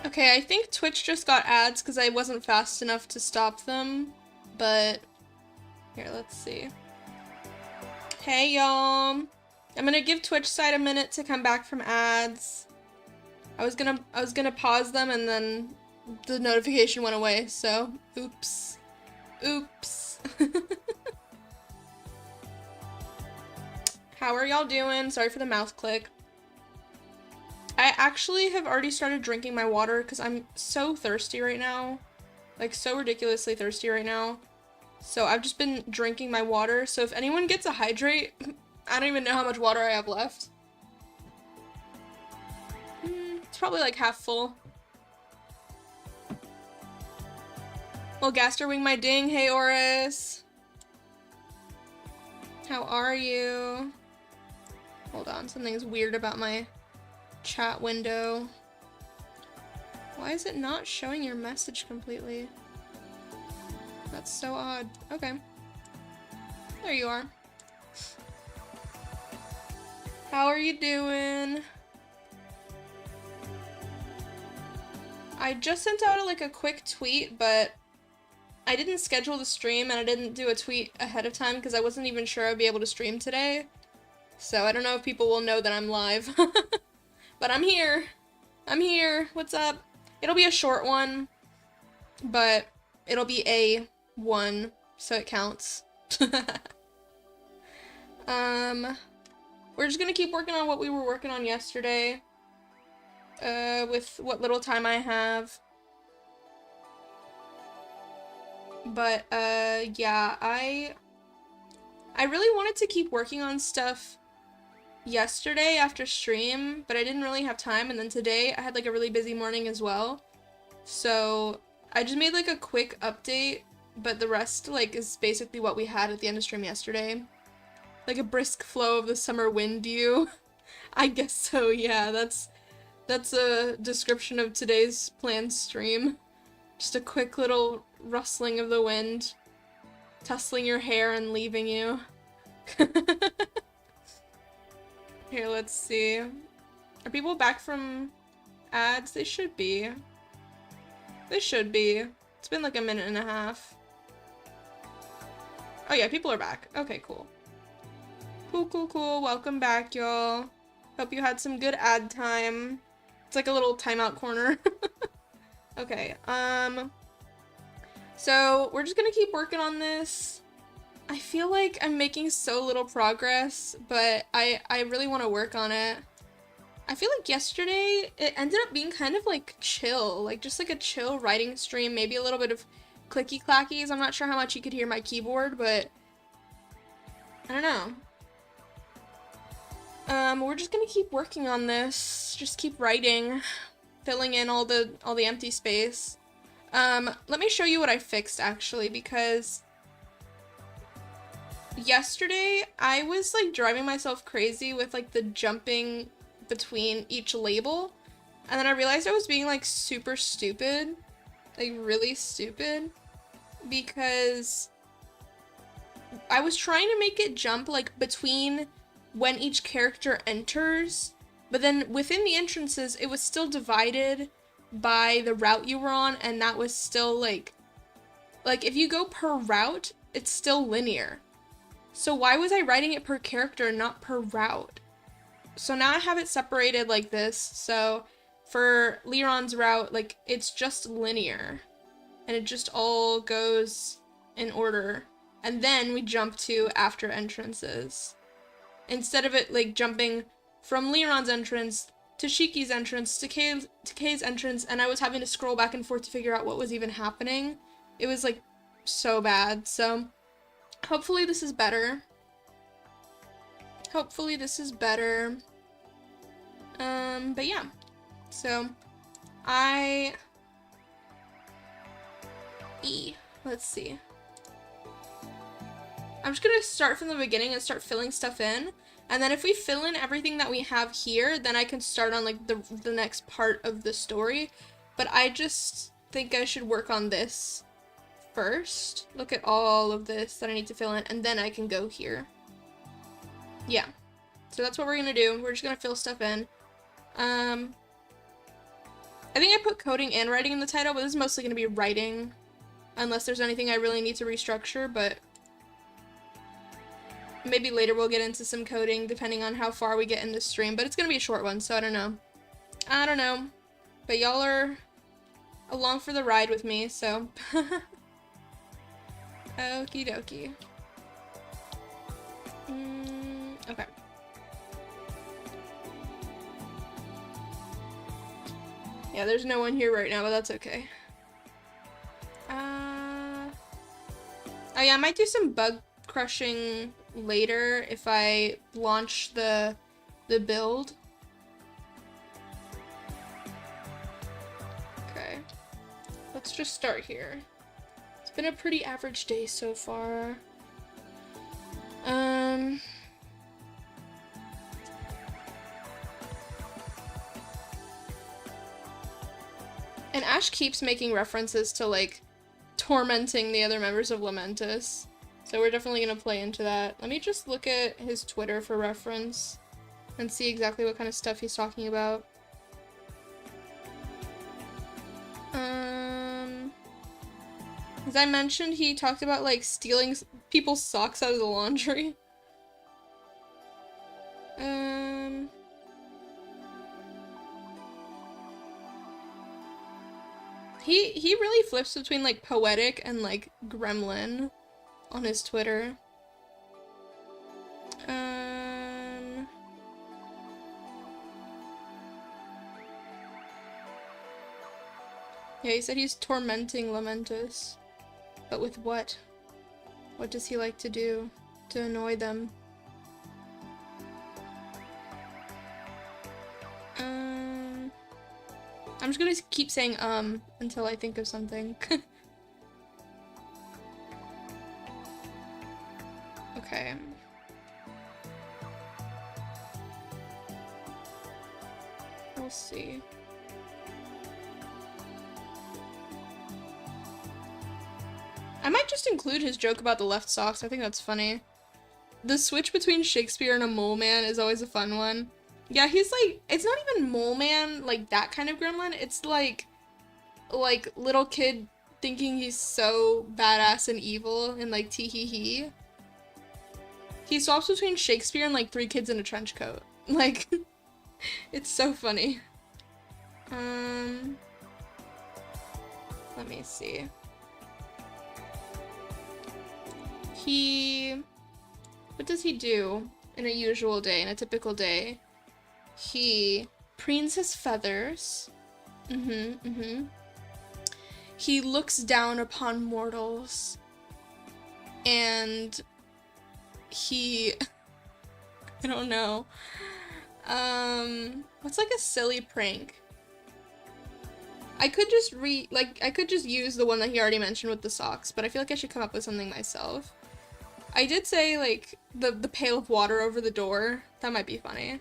Okay, I think Twitch just got ads because I wasn't fast enough to stop them, but here, let's see. Hey, y'all. I'm gonna give Twitch side a minute to come back from ads. I was gonna pause them and then the notification went away, so oops. Oops. How are y'all doing? Sorry for the mouth click. I actually have already started drinking my water because I'm so thirsty right now. Like, so ridiculously thirsty right now. So I've just been drinking my water. So if anyone gets a hydrate, I don't even know how much water I have left. It's probably like half full. Well, Gaster wing my ding. Hey, Oris. How are you? Hold on, something's weird about my chat window. Why is it not showing your message completely? That's so odd. Okay. There you are. How are you doing? I just sent out like a quick tweet, but I didn't schedule the stream and I didn't do a tweet ahead of time because I wasn't even sure I'd be able to stream today. So I don't know if people will know that I'm live. But I'm here. I'm here. What's up? It'll be a short one, but it'll be a one, so it counts. We're just gonna keep working on what we were working on yesterday, with what little time I have. But, yeah, I really wanted to keep working on stuff yesterday after stream, but I didn't really have time, and then today I had like a really busy morning as well. So I just made like a quick update, but the rest like is basically what we had at the end of stream yesterday. Like a brisk flow of the summer wind dew. I guess so, yeah, that's a description of today's planned stream. Just a quick little rustling of the wind, tussling your hair and leaving you. Here, let's see. Are people back from ads? They should be. They should be. It's been like a minute and a half. Oh yeah, people are back. Okay, cool. Cool. Welcome back, y'all. Hope you had some good ad time. It's like a little timeout corner. Okay, so we're just gonna keep working on this. I feel like I'm making so little progress, but I really want to work on it. I feel like yesterday it ended up being kind of like chill, like just like a chill writing stream, maybe a little bit of clicky clackies. I'm not sure how much you could hear my keyboard, but I don't know. We're just gonna keep working on this, just keep writing, filling in all the empty space. Let me show you what I fixed actually, because yesterday I was like driving myself crazy with like the jumping between each label, and then I realized I was being like super stupid, like really stupid, because I was trying to make it jump like between when each character enters, but then within the entrances it was still divided by the route you were on, and that was still like if you go per route, it's still linear. So why was I writing it per character, not per route? So now I have it separated like this, so for Liron's route, like, it's just linear, and it just all goes in order, and then we jump to after entrances. Instead of it, like, jumping from Liron's entrance to Shiki's entrance to Kei's entrance, and I was having to scroll back and forth to figure out what was even happening. It was, like, so bad, so hopefully this is better. Hopefully this is better. But yeah. So, let's see. I'm just gonna start from the beginning and start filling stuff in. And then if we fill in everything that we have here, then I can start on, like, the next part of the story. But I just think I should work on this first. Look at all of this that I need to fill in, and then I can go here. Yeah. So that's what we're gonna do. We're just gonna fill stuff in. I think I put coding and writing in the title, but this is mostly going to be writing. Unless there's anything I really need to restructure, but maybe later we'll get into some coding depending on how far we get in this stream. But it's going to be a short one, so I don't know. I don't know. But y'all are along for the ride with me, so. Okie dokie. Okay. Yeah, there's no one here right now, but that's okay. Oh yeah, I might do some bug crushing later if I launch the build. Okay. Let's just start here. It's been a pretty average day so far. And Ash keeps making references to, like, tormenting the other members of Lamentus. So we're definitely gonna play into that. Let me just look at his Twitter for reference and see exactly what kind of stuff he's talking about. As I mentioned, he talked about, like, stealing people's socks out of the laundry. He really flips between, like, poetic and, like, gremlin on his Twitter. Yeah, he said he's tormenting Lamentus. But with what? What does he like to do to annoy them? I'm just gonna keep saying until I think of something. Okay. We'll see. I might just include his joke about the left socks. I think that's funny. The switch between Shakespeare and a mole man is always a fun one. Yeah, he's like, it's not even mole man, like that kind of gremlin. It's like little kid thinking he's so badass and evil and like tee hee hee. He swaps between Shakespeare and like 3 kids in a trench coat. Like, it's so funny. Let me see. What does he do in a usual day, in a typical day? He preens his feathers. He looks down upon mortals. And he... I don't know. What's like a silly prank? I could just I could just use the one that he already mentioned with the socks, but I feel like I should come up with something myself. I did say, like, the pail of water over the door. That might be funny.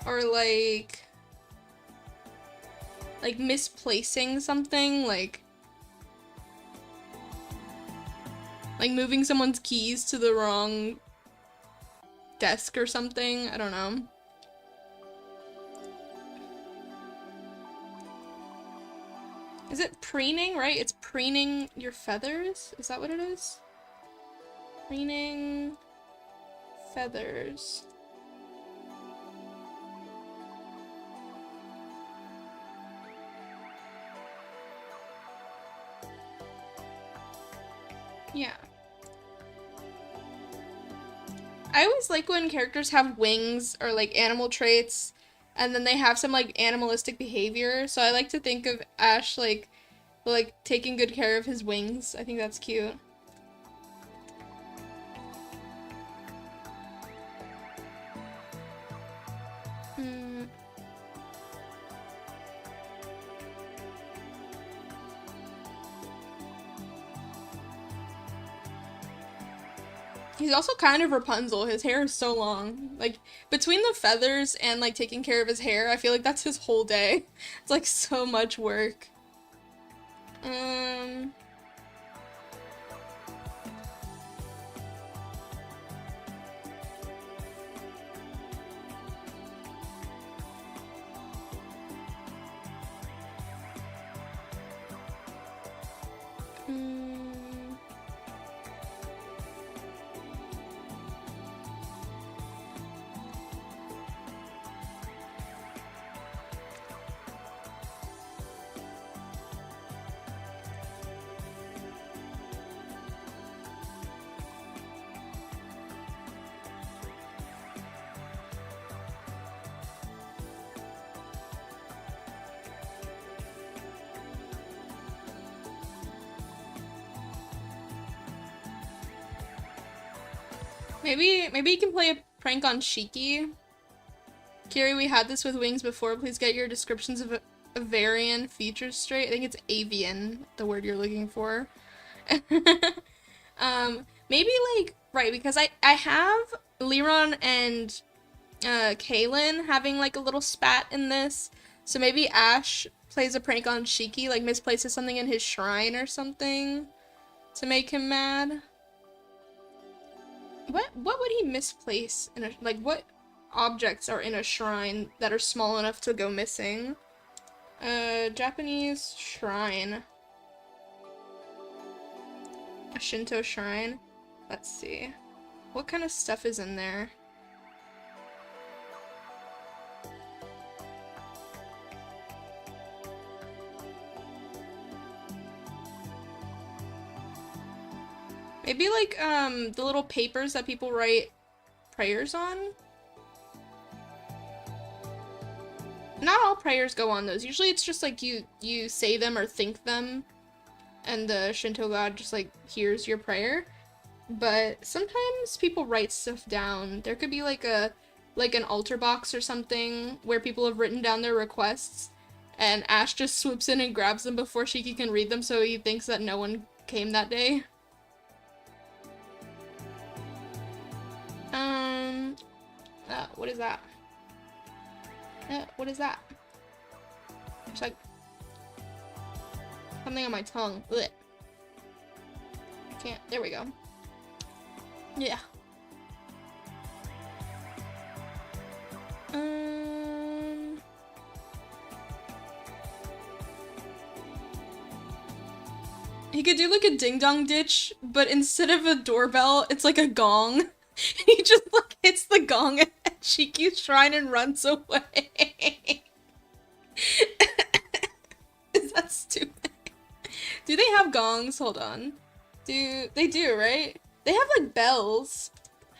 Or, like misplacing something, like moving someone's keys to the wrong desk or something. I don't know. Is it preening, right? It's preening your feathers? Is that what it is? Preening feathers. Yeah. I always like when characters have wings or like animal traits and then they have some like animalistic behavior. So I like to think of Ash like taking good care of his wings. I think that's cute. He's also kind of Rapunzel. His hair is so long. Like, between the feathers and, like, taking care of his hair, I feel like that's his whole day. It's, like, so much work. Mm. Maybe you can play a prank on Shiki. Kiri, we had this with wings before. Please get your descriptions of Avarian features straight. I think it's avian, the word you're looking for. Maybe like, right, because I have Liron and Kaylin having like a little spat in this. So maybe Ash plays a prank on Shiki, like misplaces something in his shrine or something to make him mad. What would he misplace in a, like, what objects are in a shrine that are small enough to go missing? Japanese shrine. A Shinto shrine. Let's see. What kind of stuff is in there? Maybe like, the little papers that people write prayers on? Not all prayers go on those. Usually it's just like you say them or think them, and the Shinto god just like hears your prayer. But sometimes people write stuff down. There could be like an altar box or something where people have written down their requests, and Ash just swoops in and grabs them before Shiki can read them, so he thinks that no one came that day. What is that? What is that? It's like something on my tongue. Blech. I can't. There we go. Yeah. He could do like a ding-dong ditch, but instead of a doorbell, it's like a gong. He just like hits the gong at Shiki's shrine and runs away. Is that stupid? Do they have gongs? Hold on. They do, right? They have like bells.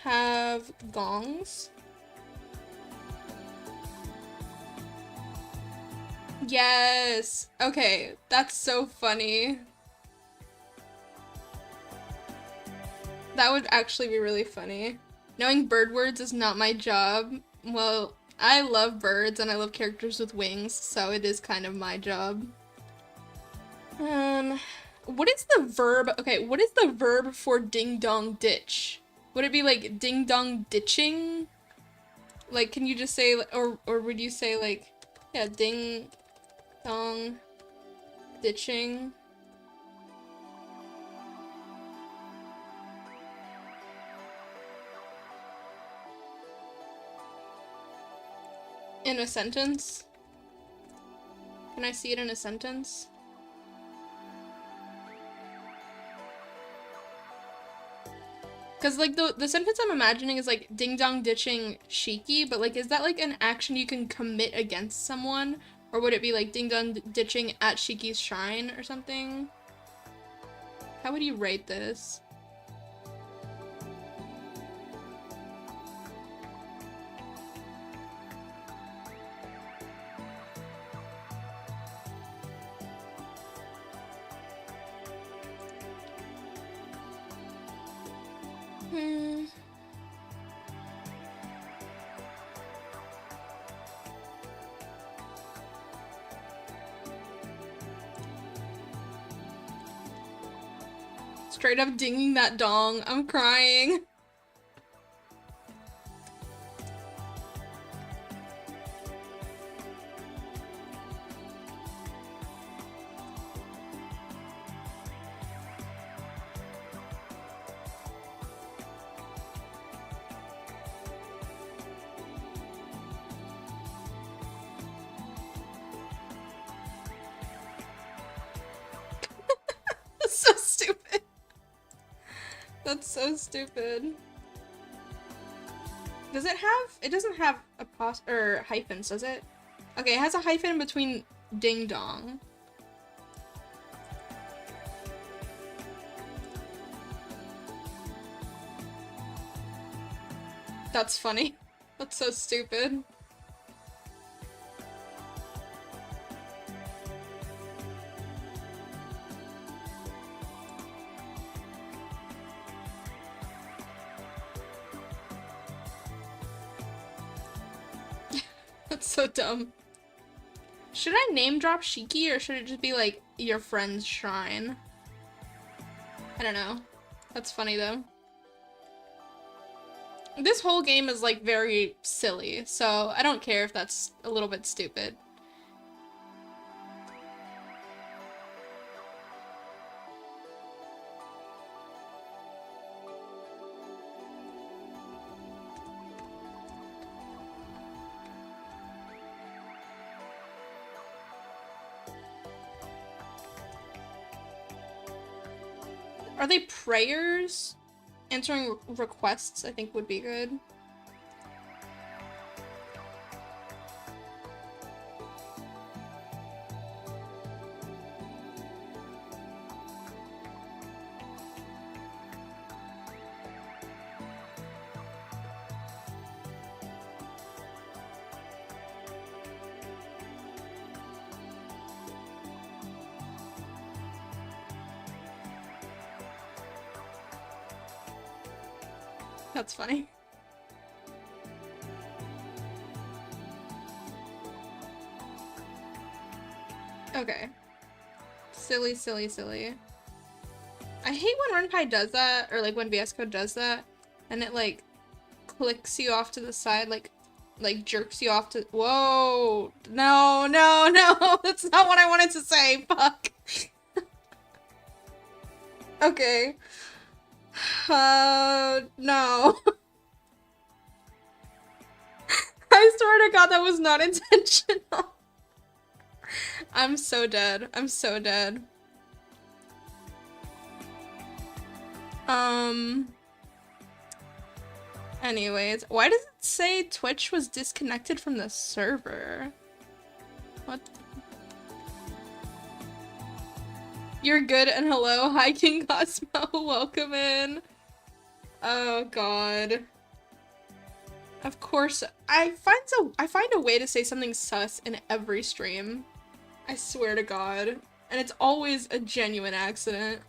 Have gongs? Yes. Okay, that's so funny. That would actually be really funny. Knowing bird words is not my job. Well, I love birds and I love characters with wings, so it is kind of my job. What is the verb? Okay, what is the verb for ding dong ditch? Would it be like ding dong ditching? Like, can you just say, or would you say like, yeah, ding dong ditching? In a sentence? Can I see it in a sentence? Because, like, the sentence I'm imagining is, like, ding-dong ditching Shiki, but, like, is that, like, an action you can commit against someone? Or would it be, like, ding-dong ditching at Shiki's shrine or something? How would you write this? Straight up dinging that dong. I'm crying. So That's so stupid. Does it have, it doesn't have or hyphens, does it? Okay, it has a hyphen between ding dong. That's funny. That's so stupid. That's so dumb. Should I name drop Shiki or should it just be like your friend's shrine? I don't know. That's funny though. This whole game is like very silly, so I don't care if that's a little bit stupid. Are they prayers? Answering requests, I think, would be good. That's funny. Okay. Silly, silly, silly. I hate when Renpai does that, or like when VS Code does that, and it like clicks you off to the side, like jerks you off to— Whoa! No, no, no! That's not what I wanted to say! Fuck! Okay. No. I swear to God, that was not intentional. I'm so dead. I'm so dead. Anyways, why does it say Twitch was disconnected from the server? What? You're good and hello. Hi, King Cosmo. Welcome in. Oh, God. Of course. I find a way to say something sus in every stream. I swear to God. And it's always a genuine accident.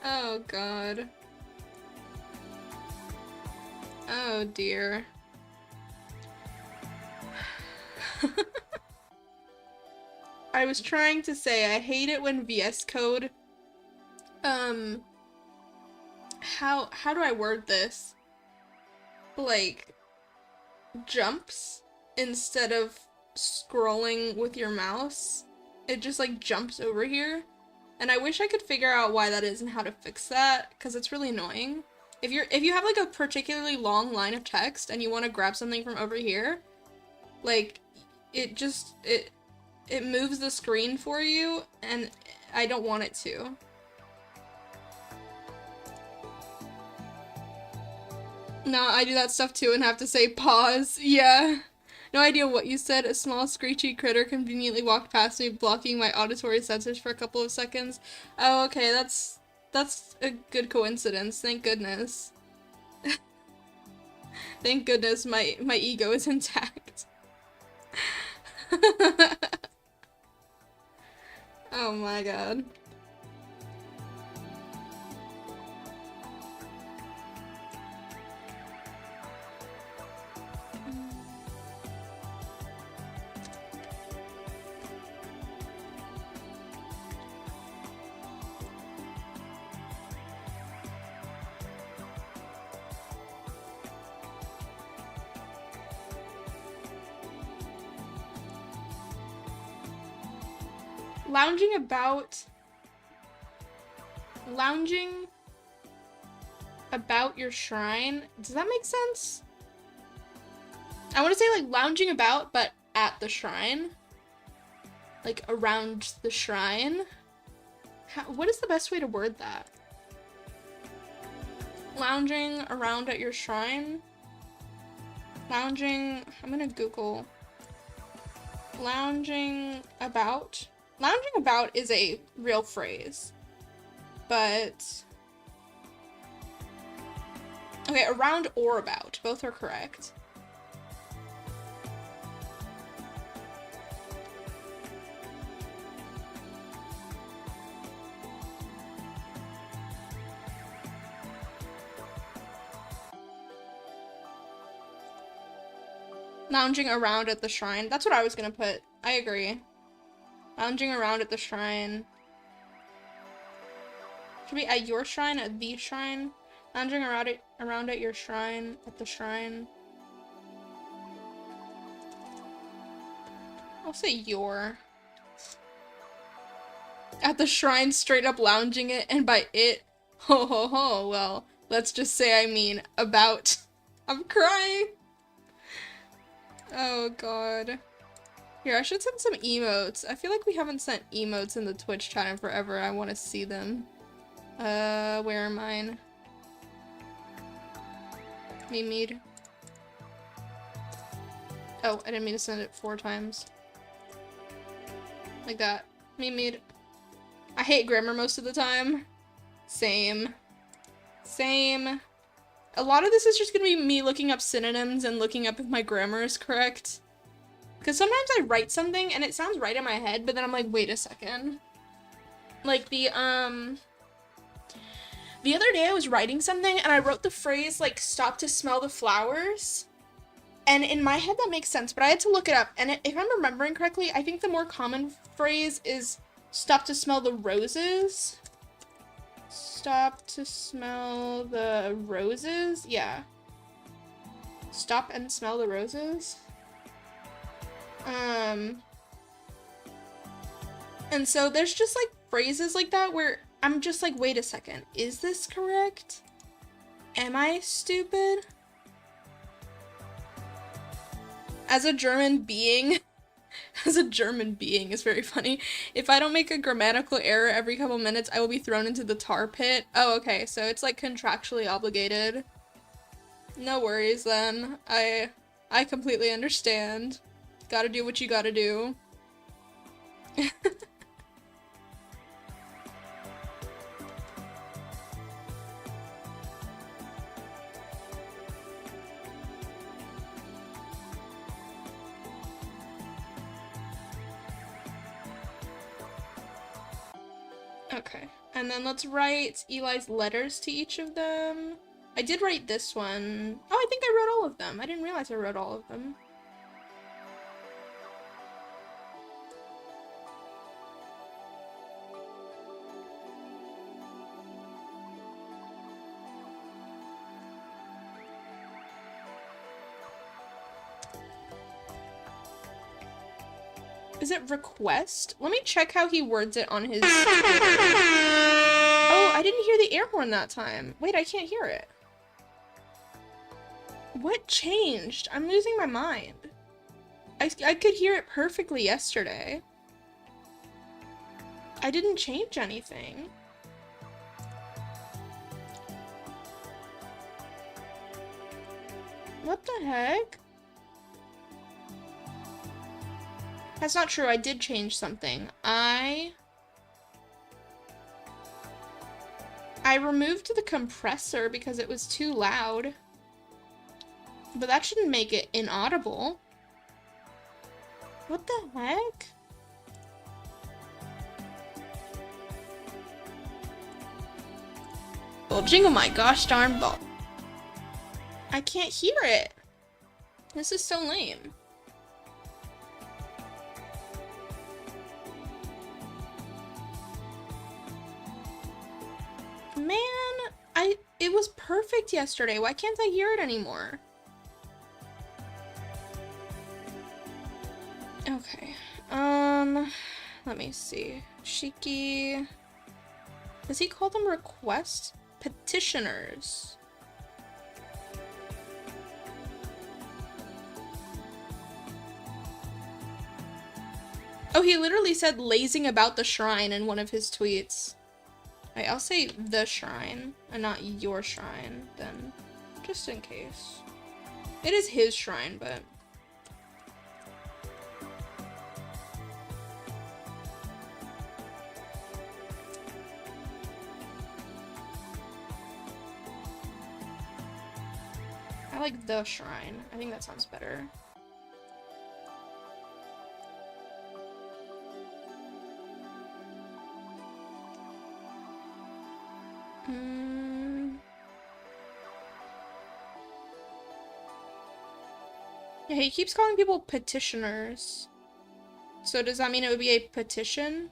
Oh, God. Oh, dear. I was trying to say I hate it when VS Code, how do I word this? Like, jumps instead of scrolling with your mouse. It just like jumps over here. And I wish I could figure out why that is and how to fix that, because it's really annoying. If you have like a particularly long line of text and you want to grab something from over here, like, it moves the screen for you, and I don't want it to. No, I do that stuff too and have to say pause. Yeah. No idea what you said. A small screechy critter conveniently walked past me, blocking my auditory sensors for a couple of seconds. Oh, okay, that's a good coincidence. Thank goodness. Thank goodness my ego is intact. Oh my God. Lounging about your shrine. Does that make sense? I want to say like lounging about, but at the shrine. Like around the shrine. What is the best way to word that? Lounging around at your shrine. Lounging, I'm gonna Google. Lounging about. Lounging about is a real phrase. But... okay, around or about. Both are correct. Lounging around at the shrine. That's what I was gonna put. I agree. Lounging around at the shrine. Should be at your shrine, at the shrine. Lounging around at your shrine, at the shrine. I'll say your. At the shrine, straight up lounging it, and by it, ho ho ho, well, let's just say I mean about. I'm crying. Oh god. Here, I should send some emotes. I feel like we haven't sent emotes in the Twitch chat in forever. I want to see them. Where are mine? Mimid. Oh, I didn't mean to send it 4 times. Like that. Mimid. I hate grammar most of the time. Same. Same. A lot of this is just gonna be me looking up synonyms and looking up if my grammar is correct. Because sometimes I write something and it sounds right in my head, but then I'm like, wait a second. Like the other day I was writing something and I wrote the phrase, like, stop to smell the flowers. And in my head that makes sense, but I had to look it up. And if I'm remembering correctly, I think the more common phrase is stop to smell the roses. Stop to smell the roses? Yeah. Stop and smell the roses? And so there's just like phrases like that where I'm just like, wait a second, is this correct? Am I stupid? As a German being, as a German being is very funny. If I don't make a grammatical error every couple minutes, I will be thrown into the tar pit. Oh, okay, so it's like contractually obligated. No worries then. I completely understand. Gotta do what you gotta do. Okay, and then let's write Eli's letters to each of them. I did write this one. Oh, I think I wrote all of them. I didn't realize I wrote all of them. Is it request? Let me check how he words it on his... Oh, I didn't hear the air horn that time. Wait, I can't hear it. What changed? I'm losing my mind. I could hear it perfectly yesterday. I didn't change anything. What the heck? That's not true. I did change something. I removed the compressor because it was too loud. But that shouldn't make it inaudible. What the heck? Well, jingle my gosh darn ball. I can't hear it. This is so lame. Man, it was perfect yesterday. Why can't I hear it anymore? Okay. Let me see. Shiki. Does he call them request petitioners? Oh, he literally said lazing about the shrine in one of his tweets. Alright, I'll say the shrine and not your shrine then, just in case. It is his shrine, but... I like the shrine. I think that sounds better. Yeah, he keeps calling people petitioners. So does that mean it would be a petition?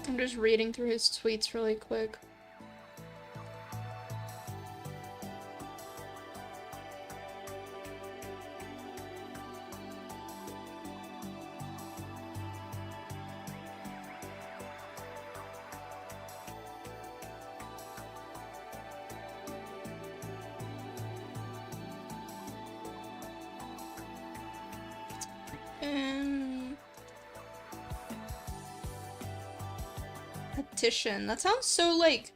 I'm just reading through his tweets really quick. Petition. That sounds so, like,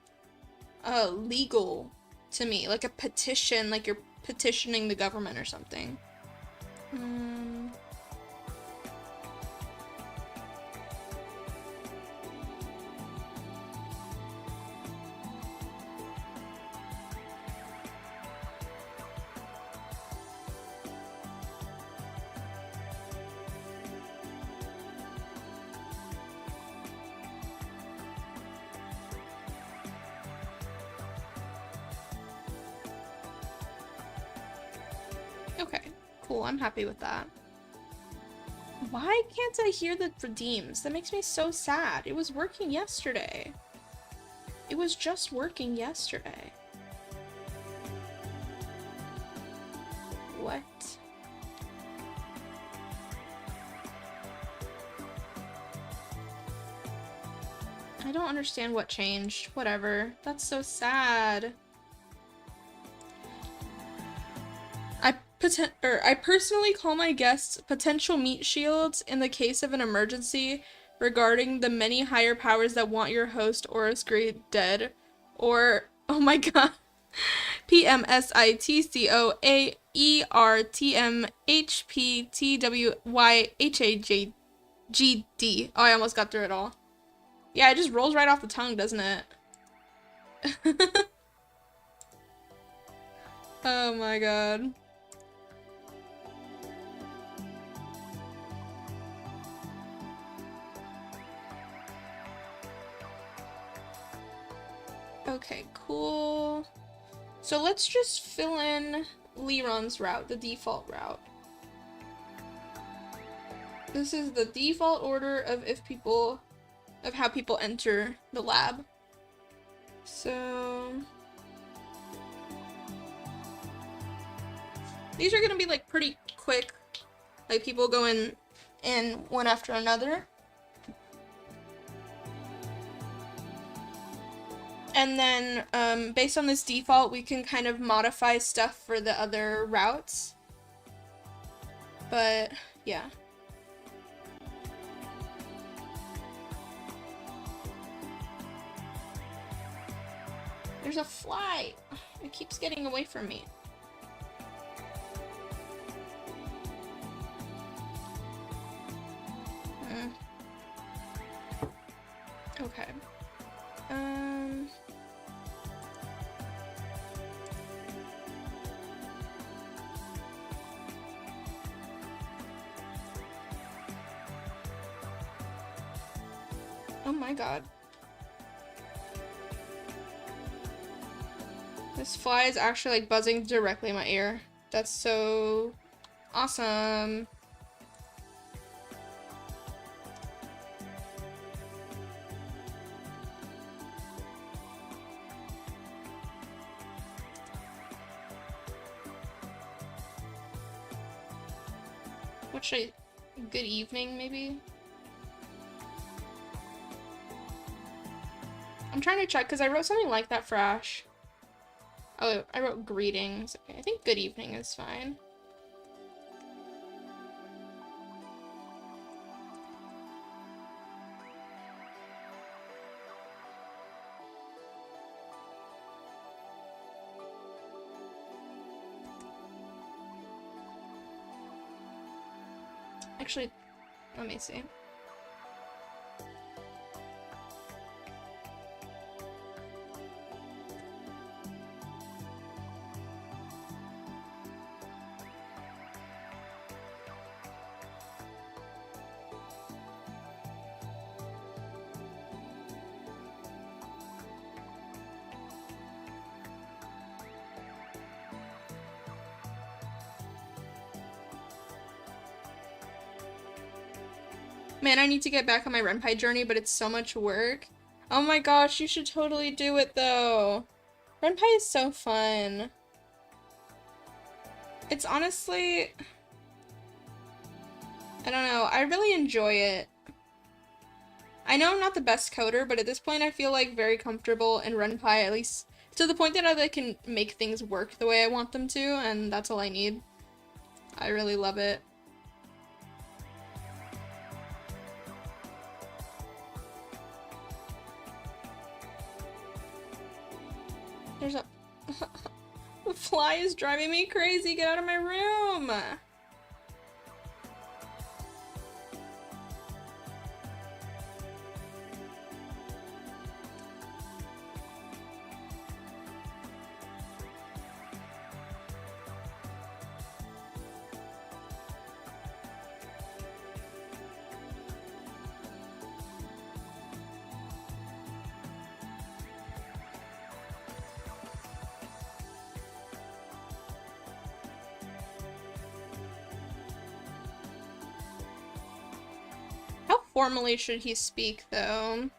legal to me. Like a petition, like you're petitioning the government or something. Okay, cool. I'm happy with that. Why can't I hear the redeems? That makes me so sad. It was working yesterday. It was just working yesterday. What? I don't understand what changed. Whatever. That's so sad. I personally call my guests potential meat shields in the case of an emergency regarding the many higher powers that want your host Oris Grey dead. Or, oh my god, PMSITCOAERTMHPTWYHAGD. Oh, I almost got through it all. Yeah, it just rolls right off the tongue, doesn't it? Oh my god. Okay, cool. So let's just fill in Liron's route, the default route. This is the default order of how people enter the lab. So these are gonna be like pretty quick, like people going in one after another. And then, based on this default, we can kind of modify stuff for the other routes. But, yeah. There's a fly! It keeps getting away from me. Okay. Oh my god. This fly is actually like buzzing directly in my ear. That's so awesome. What should I... Good evening, maybe? I'm trying to check, because I wrote something like that for Ash. Oh, I wrote greetings. Okay, I think good evening is fine. Actually, let me see. Man, I need to get back on my Renpai journey, but it's so much work. Oh my gosh, you should totally do it though. Renpai is so fun. It's honestly... I don't know, I really enjoy it. I know I'm not the best coder, but at this point I feel like very comfortable in Renpai, at least to the point that I can make things work the way I want them to, and that's all I need. I really love it. There's a... The fly is driving me crazy. Get out of my room. Formally should he speak, though?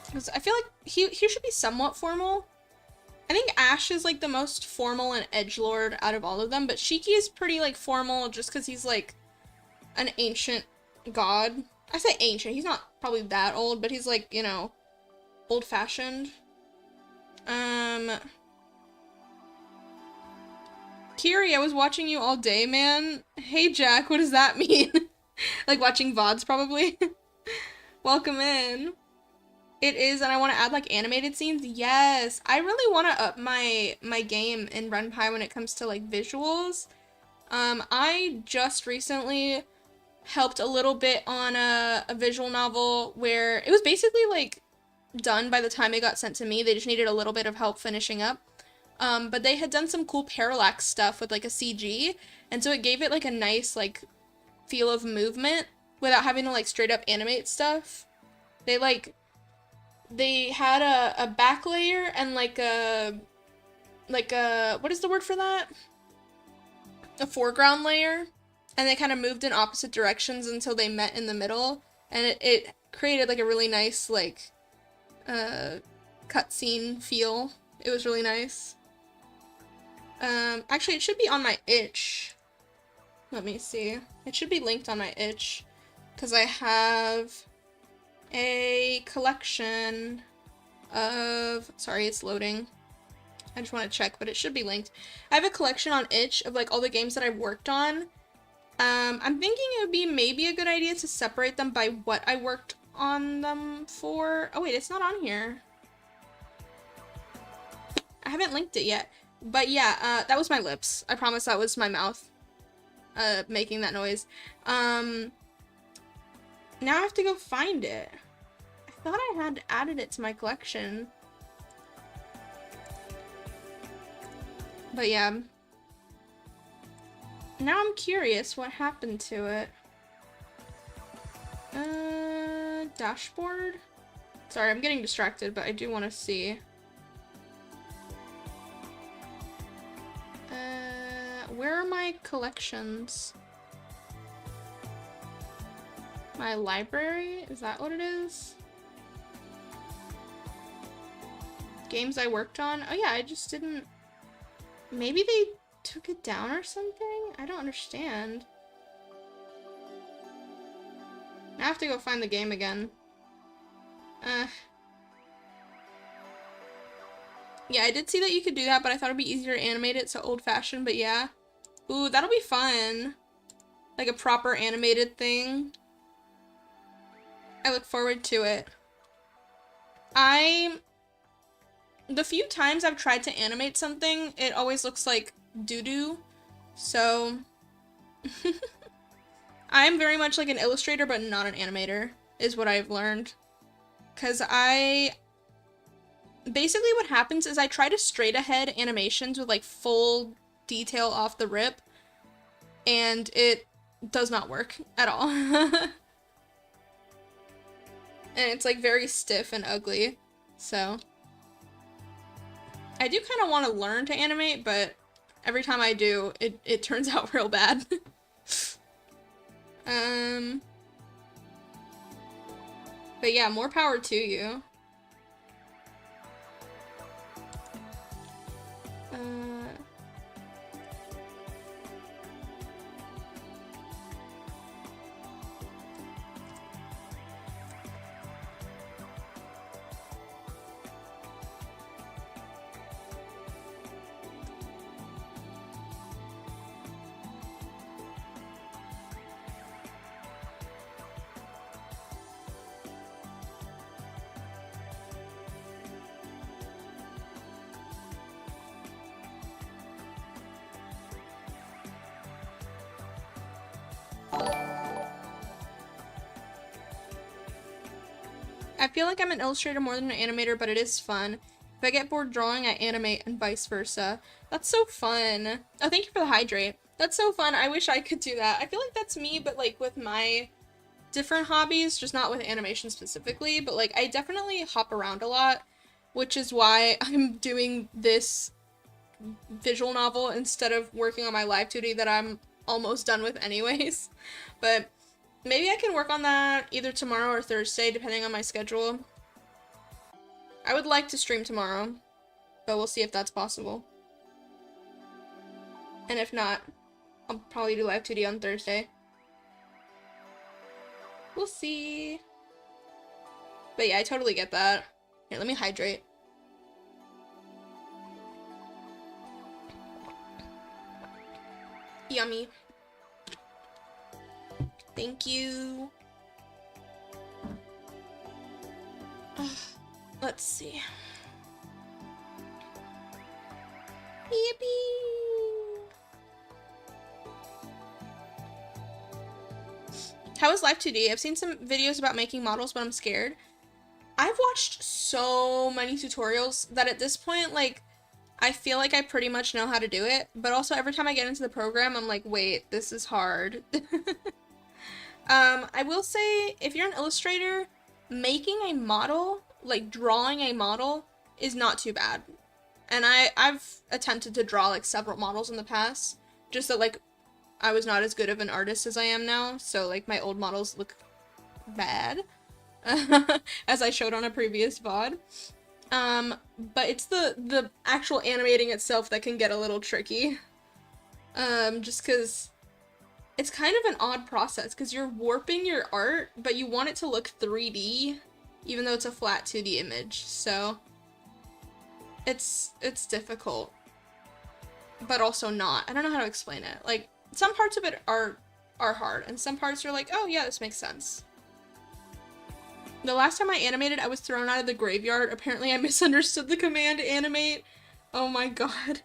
Because I feel like he should be somewhat formal. I think Ash is, like, the most formal and edgelord out of all of them, but Shiki is pretty, like, formal just because he's, like, an ancient god. I say ancient, he's not probably that old, but he's, like, you know, old-fashioned. Kiri, I was watching you all day, man. Hey, Jack, what does that mean? Like watching VODs, probably. Welcome in. It is, and I want to add like animated scenes. Yes, I really want to up my game in Renpai when it comes to like visuals. I just recently helped a little bit on a visual novel where it was basically like done by the time it got sent to me. They just needed a little bit of help finishing up. But they had done some cool parallax stuff with like a CG, and so it gave it like a nice like feel of movement without having to like straight up animate stuff. They had a back layer and like a what is the word for that? A foreground layer, and they kind of moved in opposite directions until they met in the middle, and it created like a really nice like cutscene feel. It was really nice. Actually it should be on my itch. Let me see. It should be linked on my itch, because I have a collection of... Sorry, it's loading. I just want to check, but it should be linked. I have a collection on itch of like all the games that I've worked on. I'm thinking it would be maybe a good idea to separate them by what I worked on them for. Oh wait, it's not on here. I haven't linked it yet. But yeah, that was my lips. I promise that was my mouth. Making that noise. Now I have to go find it. I thought I had added it to my collection. But yeah. Now I'm curious what happened to it. Dashboard? Sorry, I'm getting distracted, but I do want to see. Where are my collections? My library? Is that what it is? Games I worked on? Oh yeah, I just didn't... Maybe they took it down or something? I don't understand. I have to go find the game again. Yeah, I did see that you could do that, but I thought it'd be easier to animate it, so old-fashioned, but yeah. Ooh, that'll be fun. Like a proper animated thing. I look forward to it. The few times I've tried to animate something, it always looks like doo-doo, so... I'm very much like an illustrator, but not an animator, is what I've learned. Because basically what happens is I try to straight ahead animations with like full detail off the rip, and it does not work at all. And it's like very stiff and ugly, so I do kind of want to learn to animate, but every time I do, it turns out real bad. But yeah, more power to you. I feel like I'm an illustrator more than an animator, but it is fun. If I get bored drawing, I animate and vice versa. That's so fun. Oh, thank you for the hydrate. That's so fun. I wish I could do that. I feel like that's me, but like with my different hobbies, just not with animation specifically, but like I definitely hop around a lot, which is why I'm doing this visual novel instead of working on my live 2D that I'm almost done with anyways. But maybe I can work on that either tomorrow or Thursday, depending on my schedule. I would like to stream tomorrow, but we'll see if that's possible. And if not, I'll probably do live 2D on Thursday. We'll see. But yeah, I totally get that. Here, let me hydrate. Yummy. Thank you. Let's see. Yippee! How is Life 2D? I've seen some videos about making models, but I'm scared. I've watched so many tutorials that at this point, like, I feel like I pretty much know how to do it, but also every time I get into the program, I'm like, wait, this is hard. I will say, if you're an illustrator, making a model, like drawing a model, is not too bad. And I've attempted to draw like several models in the past, just that like I was not as good of an artist as I am now, so like my old models look bad, as I showed on a previous VOD. But it's the actual animating itself that can get a little tricky. Just because it's kind of an odd process, because you're warping your art, but you want it to look 3D, even though it's a flat 2D image, so it's difficult. But also not. I don't know how to explain it. Like, some parts of it are hard, and some parts are like, oh yeah, this makes sense. The last time I animated, I was thrown out of the graveyard. Apparently I misunderstood the command animate. Oh my god.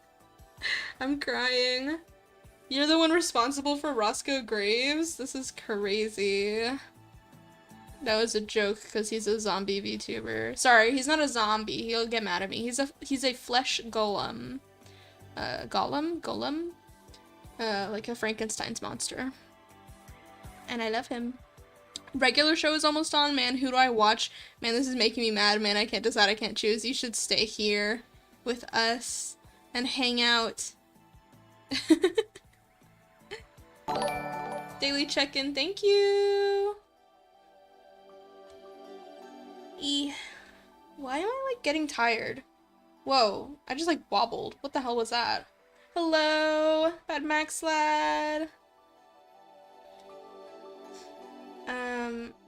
I'm crying. You're the one responsible for Roscoe Graves? This is crazy. That was a joke because he's a zombie VTuber. Sorry, he's not a zombie. He'll get mad at me. He's a flesh golem. Golem? Like a Frankenstein's monster. And I love him. Regular show is almost on. Man, who do I watch? Man, this is making me mad. Man, I can't decide. I can't choose. You should stay here with us and hang out. Daily check-in. Thank you. Why am I like getting tired? Whoa, I just like wobbled. What the hell was that? Hello, Bad Max Lad.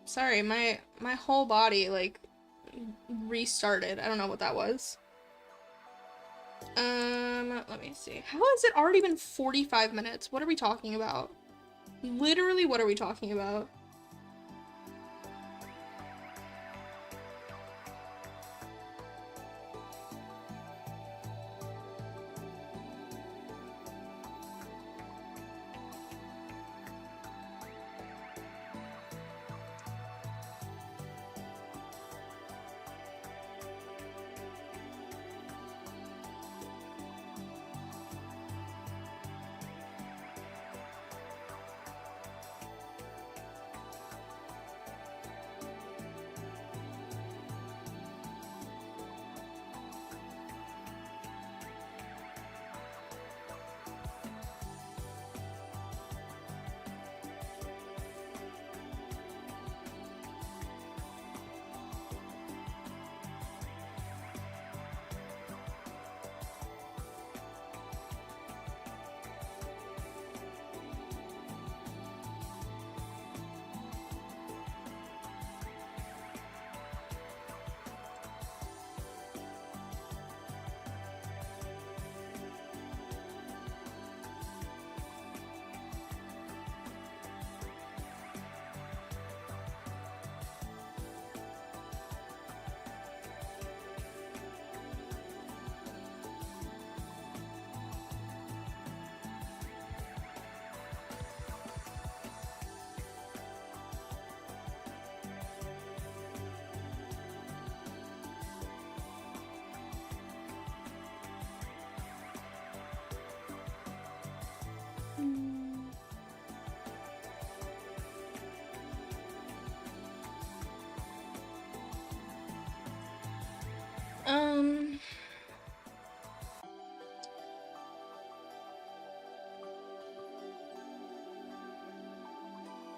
Sorry, my whole body like restarted. I don't know what that was. Let me see. How has it already been 45 minutes? What are we talking about? Literally, what are we talking about?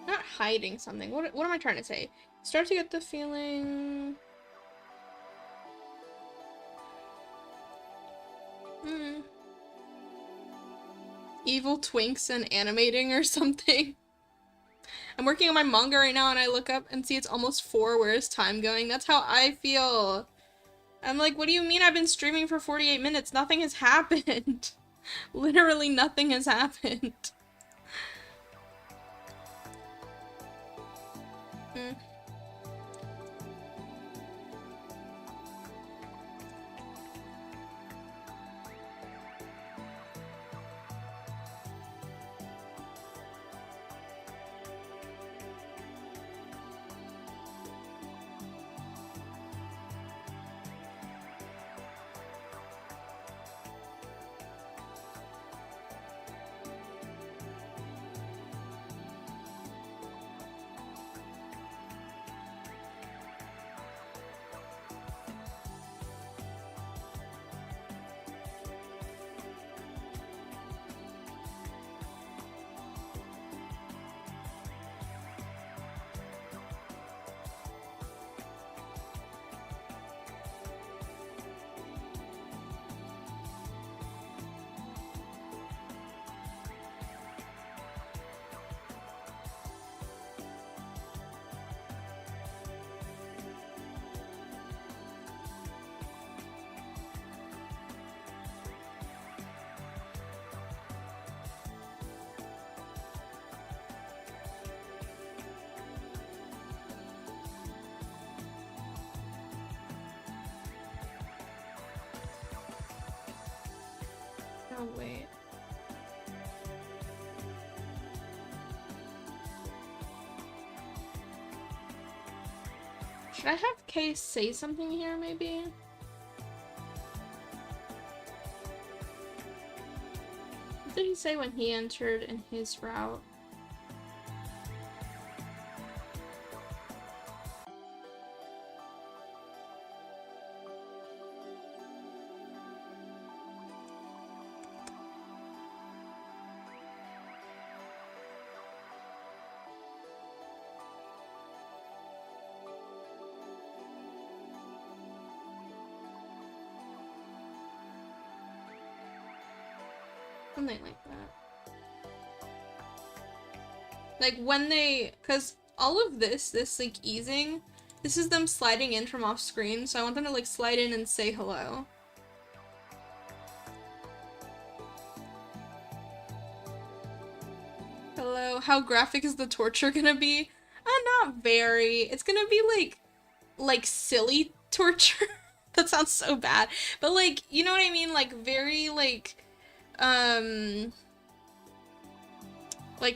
Not hiding something. What am I trying to say? Start to get the feeling. Evil twinks and animating or something. I'm working on my manga right now and I look up and see it's almost 4. Where is time going? That's how I feel. I'm like, what do you mean I've been streaming for 48 minutes? Nothing has happened. Literally nothing has happened. Oh, wait. Should I have Kay say something here, maybe? What did he say when he entered in his route? Something like that. Like when they, cause all of this like easing, this is them sliding in from off screen, so I want them to like slide in and say hello. Hello, how graphic is the torture gonna be? Not very. It's gonna be like silly torture. That sounds so bad. But like, you know what I mean? Like very like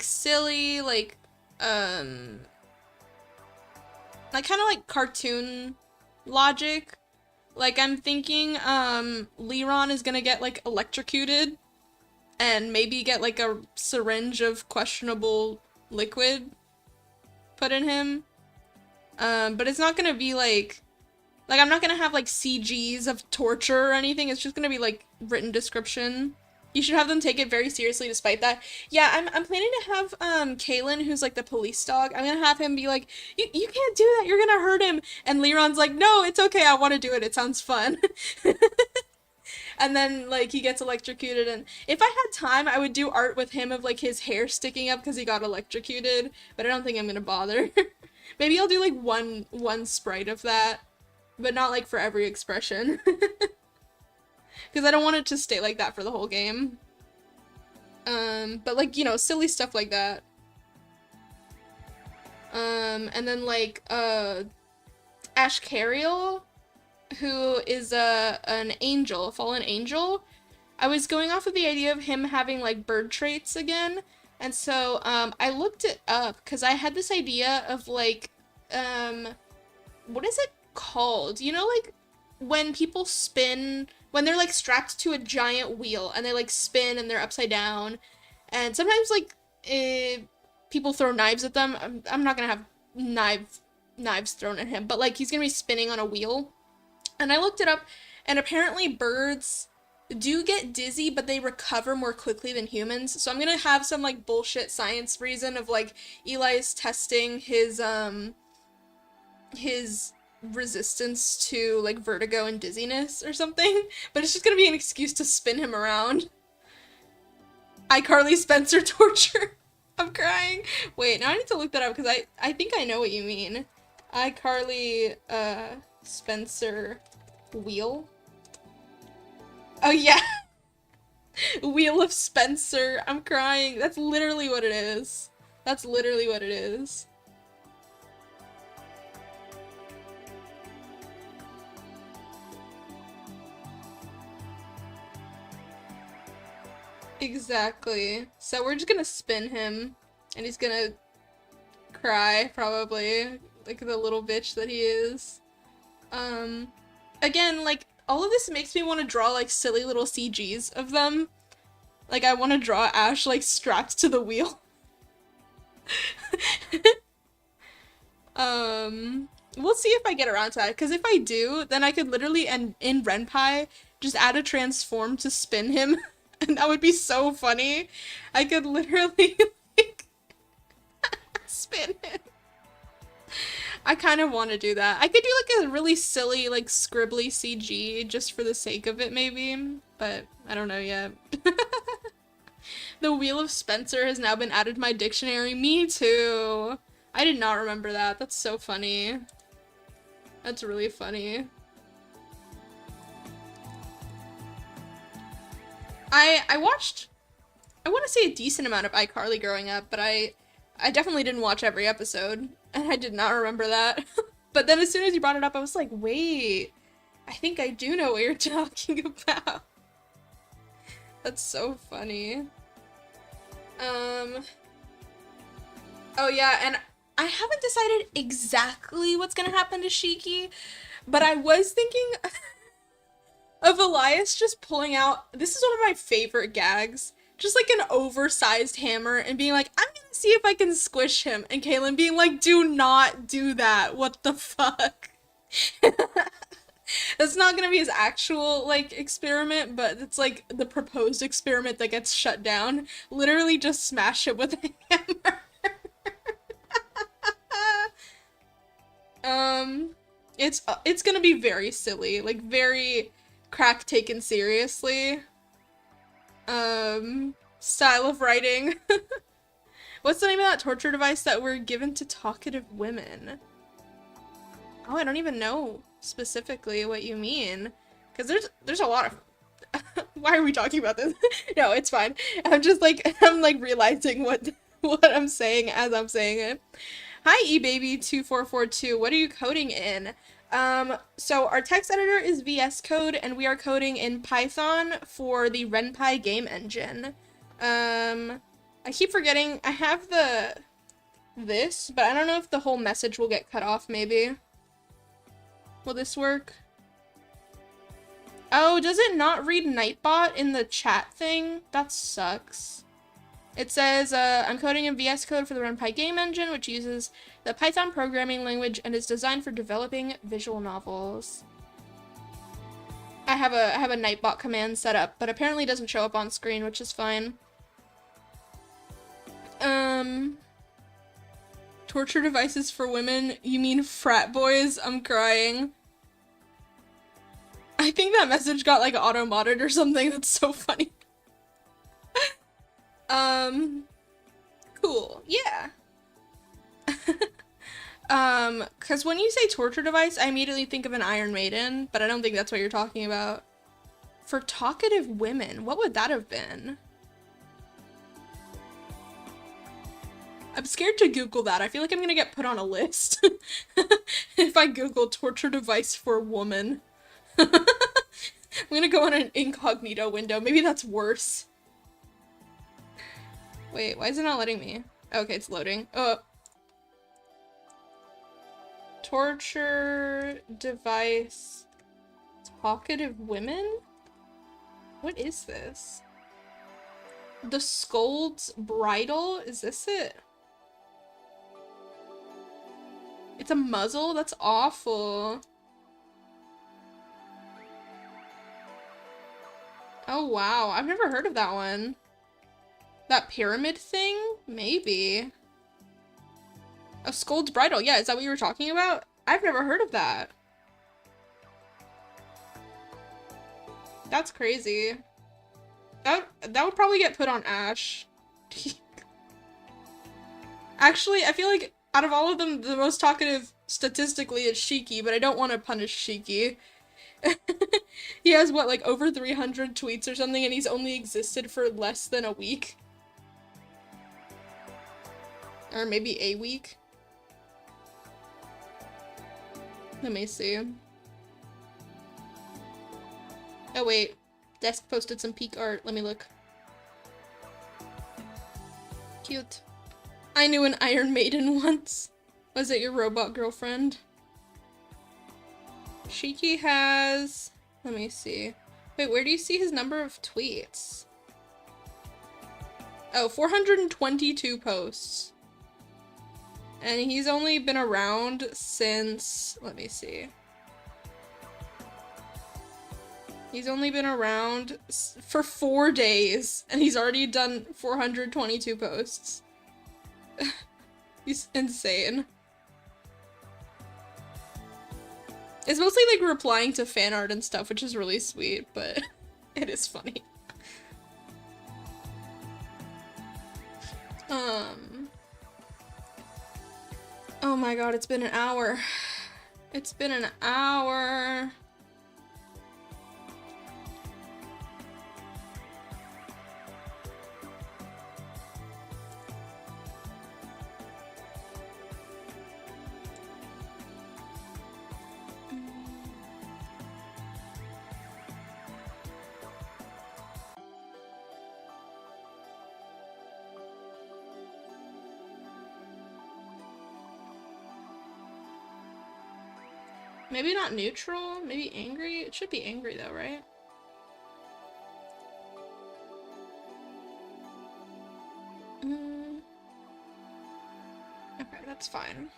silly, like kind of like cartoon logic. Like I'm thinking Leron is gonna get like electrocuted and maybe get like a syringe of questionable liquid put in him. But it's not gonna be like I'm not gonna have like CGs of torture or anything. It's just gonna be like written description. You should have them take it very seriously despite that. Yeah, I'm planning to have Kalen, who's like the police dog, I'm gonna have him be like, you can't do that, you're gonna hurt him. And Leron's like, no, it's okay, I wanna do it, it sounds fun. And then like he gets electrocuted, and if I had time I would do art with him of like his hair sticking up because he got electrocuted, but I don't think I'm gonna bother. Maybe I'll do like one sprite of that, but not like for every expression. Because I don't want it to stay like that for the whole game. But like, you know, silly stuff like that. And then like, Ash Cariel, who is an angel, a fallen angel. I was going off of the idea of him having like bird traits again, and so I looked it up because I had this idea of like what is it called? You know, like when people spin, when they're like strapped to a giant wheel and they like spin and they're upside down, and sometimes like people throw knives at them. I'm not gonna have knives thrown at him, but like he's gonna be spinning on a wheel. And I looked it up, and apparently birds do get dizzy, but they recover more quickly than humans. So I'm gonna have some like bullshit science reason of like Eli's testing his resistance to like vertigo and dizziness or something, but it's just gonna be an excuse to spin him around. iCarly Spencer torture. I'm crying. Wait, now I need to look that up because I think I know what you mean. iCarly Spencer wheel. Oh yeah. Wheel of Spencer. I'm crying. That's literally what it is. That's literally what it is. Exactly. So we're just gonna spin him, and he's gonna cry, probably, like the little bitch that he is. Again, like, all of this makes me want to draw, like, silly little CGs of them. Like, I want to draw Ash, like, strapped to the wheel. We'll see if I get around to that, because if I do, then I could literally, and in Renpai, just add a transform to spin him, and that would be so funny. I could literally, like, spin him. I kind of want to do that. I could do like a really silly, like scribbly CG just for the sake of it, maybe, but I don't know yet. The Wheel of Spencer has now been added to my dictionary. Me too. I did not remember that. That's so funny. That's really funny. I watched, I want to say a decent amount of iCarly growing up, but I definitely didn't watch every episode, and I did not remember that. But then as soon as you brought it up, I was like, wait, I think I do know what you're talking about. That's so funny. Oh yeah, and I haven't decided exactly what's gonna happen to Shiki, but I was thinking of Elias just pulling out, this is one of my favorite gags, just like an oversized hammer and being like, I'm gonna see if I can squish him, and Kaylin being like, do not do that, what the fuck? That's not gonna be his actual, like, experiment, but it's like the proposed experiment that gets shut down. Literally just smash it with a hammer. It's gonna be very silly, like very crack taken seriously. style of writing. What's the name of that torture device that were given to talkative women? Oh, I don't even know specifically what you mean. Because there's a lot of... Why are we talking about this? No, it's fine. I'm like realizing what I'm saying as I'm saying it. Hi, eBaby2442. What are you coding in? So our text editor is VS Code, and we are coding in Python for the RenPy game engine. I keep forgetting I have this, but I don't know if the whole message will get cut off, maybe. Will this work? Oh, does it not read Nightbot in the chat thing? That sucks. It says, I'm coding in VS Code for the RenPy game engine, which uses the Python programming language and is designed for developing visual novels. I have a Nightbot command set up, but apparently it doesn't show up on screen, which is fine. Torture devices for women? You mean frat boys? I'm crying. I think that message got like auto-modded or something. That's so funny. Cool. Yeah. Because when you say torture device, I immediately think of an Iron Maiden, but I don't think that's what you're talking about. For talkative women, what would that have been? I'm scared to Google that. I feel like I'm gonna get put on a list if I Google torture device for woman. I'm gonna go on an incognito window. Maybe that's worse. Wait, why is it not letting me? Okay, it's loading. Oh. Torture device talkative women? What is this? The Scold's Bridle? Is this it? It's a muzzle? That's awful. Oh wow, I've never heard of that one. That pyramid thing? Maybe. A Scold's Bridle. Yeah, is that what you were talking about? I've never heard of that. That's crazy. That would probably get put on Ash. Actually, I feel like out of all of them, the most talkative statistically is Shiki, but I don't want to punish Shiki. He has, what, like over 300 tweets or something, and he's only existed for less than a week? Or maybe a week? Let me see. Oh wait, Desk posted some peak art. Let me look. Cute. I knew an Iron Maiden once. Was it your robot girlfriend? Shiki has... Let me see. Wait, where do you see his number of tweets? Oh, 422 posts. And he's only been around since... Let me see. He's only been around for 4 days, and he's already done 422 posts. He's insane. It's mostly like replying to fan art and stuff, which is really sweet, but it is funny. Oh my god, it's been an hour. It's been an hour. Maybe not neutral, maybe angry? It should be angry though, right? Okay, that's fine.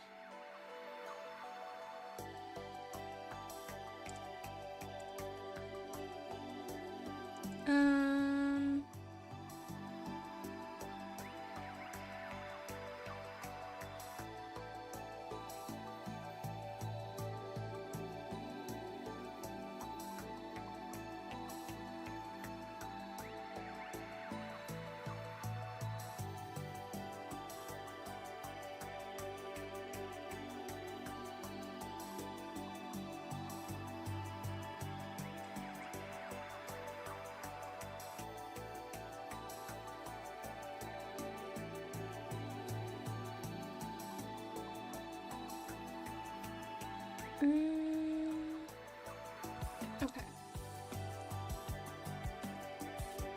Okay.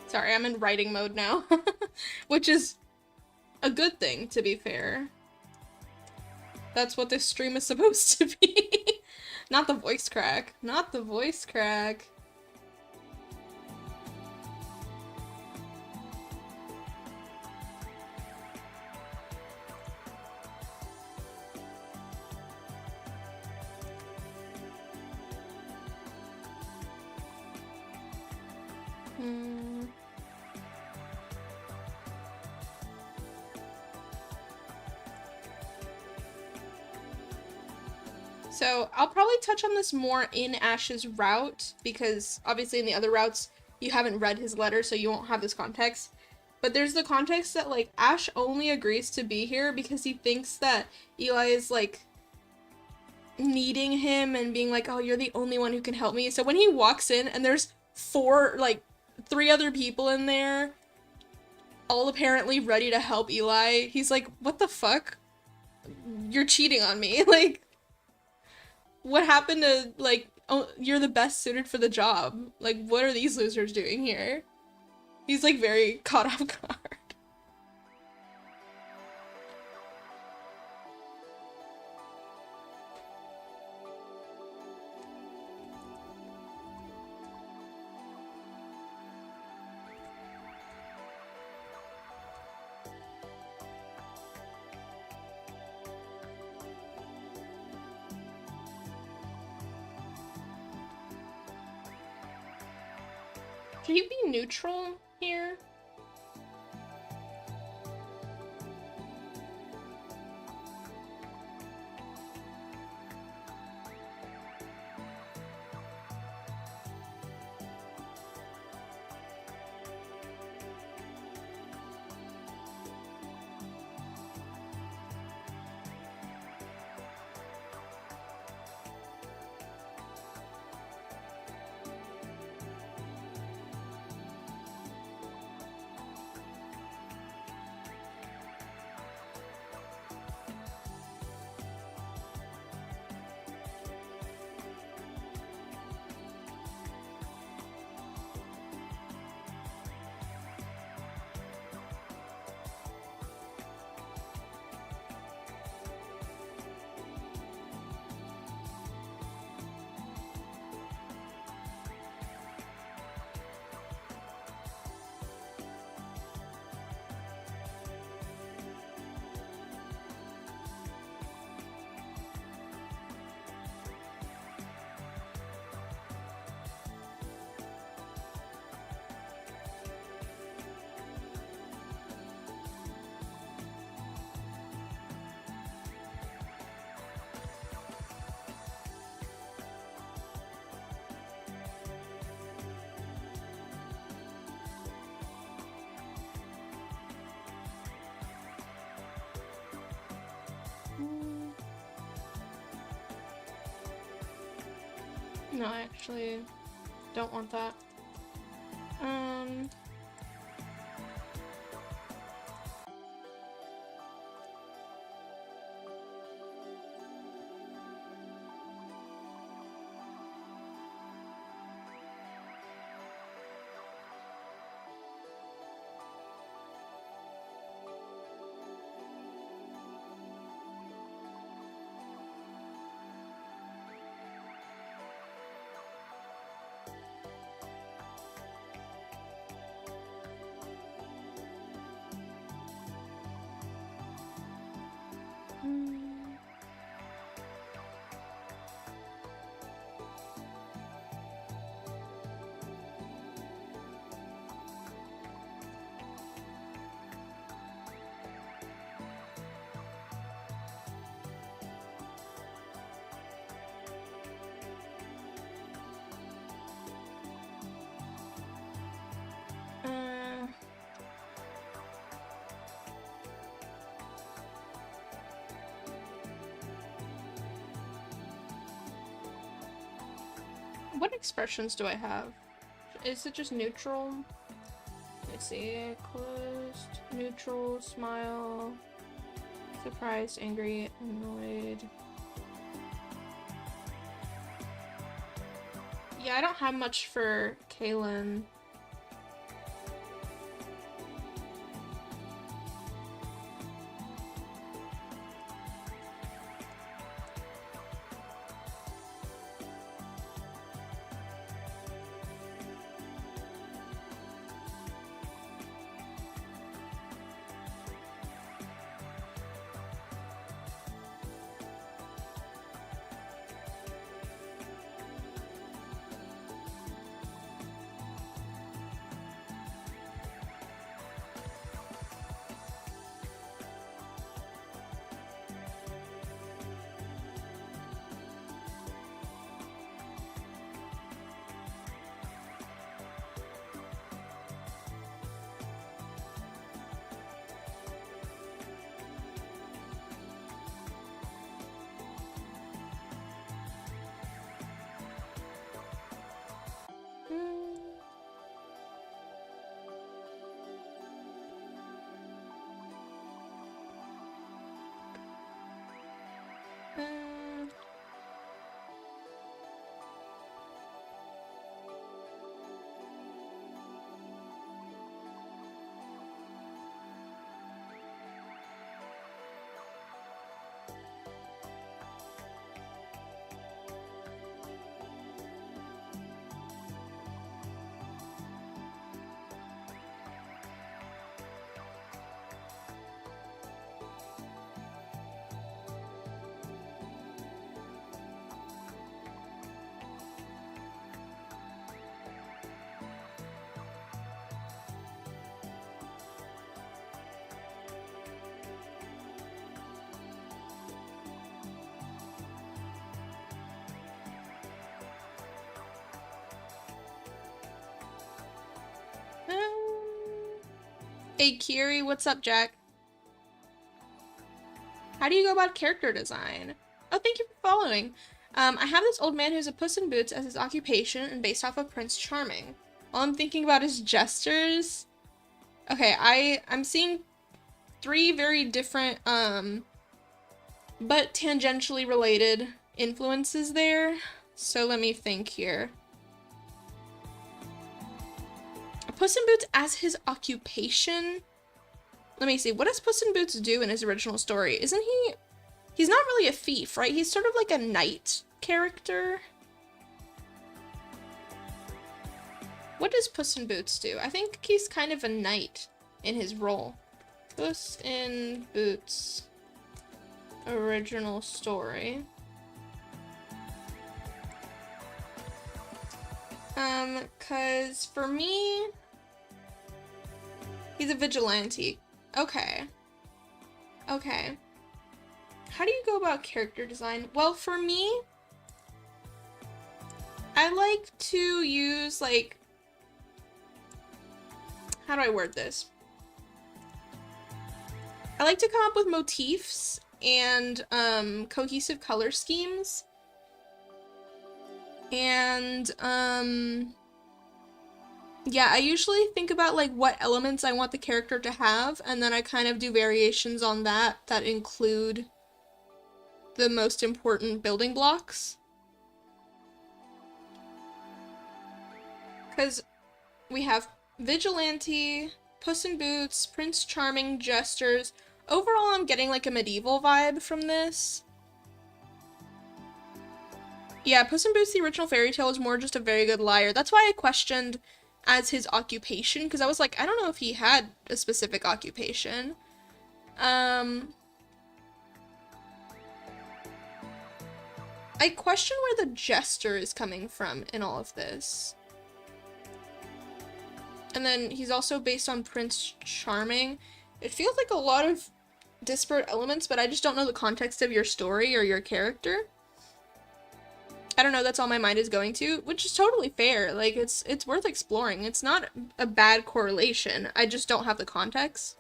Sorry, I'm in writing mode now, which is a good thing, to be fair. That's what this stream is supposed to be. Not the voice crack. Not the voice crack. So I'll probably touch on this more in Ash's route, because obviously in the other routes you haven't read his letter, so you won't have this context. But there's the context that, like, Ash only agrees to be here because he thinks that Eli is, like, needing him and being like, oh, you're the only one who can help me. So when he walks in and there's three other people in there, all apparently ready to help Eli, he's like, what the fuck? You're cheating on me. Like, what happened to, like, oh, you're the best suited for the job. Like, what are these losers doing here? He's, like, very caught off guard. Should he be neutral here? No, I actually don't want that. What expressions do I have? Is it just neutral? Let's see. Closed, neutral, smile, surprised, angry, annoyed. Yeah, I don't have much for Kaylin. Hey Kiri, what's up, Jack? How do you go about character design? Oh, thank you for following. I have this old man who's a Puss in Boots as his occupation and based off of Prince Charming. All I'm thinking about is gestures. Okay, I'm seeing 3 very different, but tangentially related influences there. So let me think here. Puss in Boots as his occupation. Let me see. What does Puss in Boots do in his original story? Isn't he... He's not really a thief, right? He's sort of like a knight character. What does Puss in Boots do? I think he's kind of a knight in his role. Puss in Boots original story. Cause for me, he's a vigilante. Okay. Okay. How do you go about character design? Well, for me, I like to use, like, how do I word this? I like to come up with motifs and cohesive color schemes. And yeah, I usually think about like what elements I want the character to have, and then I kind of do variations on that include the most important building blocks. Because we have Vigilante, Puss in Boots, Prince Charming, Jesters. Overall, I'm getting like a medieval vibe from this. Yeah, Puss in Boots, the original fairy tale, is more just a very good liar. That's why I questioned as his occupation, because I was like, I don't know if he had a specific occupation. I question where the jester is coming from in all of this. And then he's also based on Prince Charming. It feels like a lot of disparate elements, but I just don't know the context of your story or your character. I don't know, that's all my mind is going to, which is totally fair. Like, it's worth exploring. It's not a bad correlation. I just don't have the context.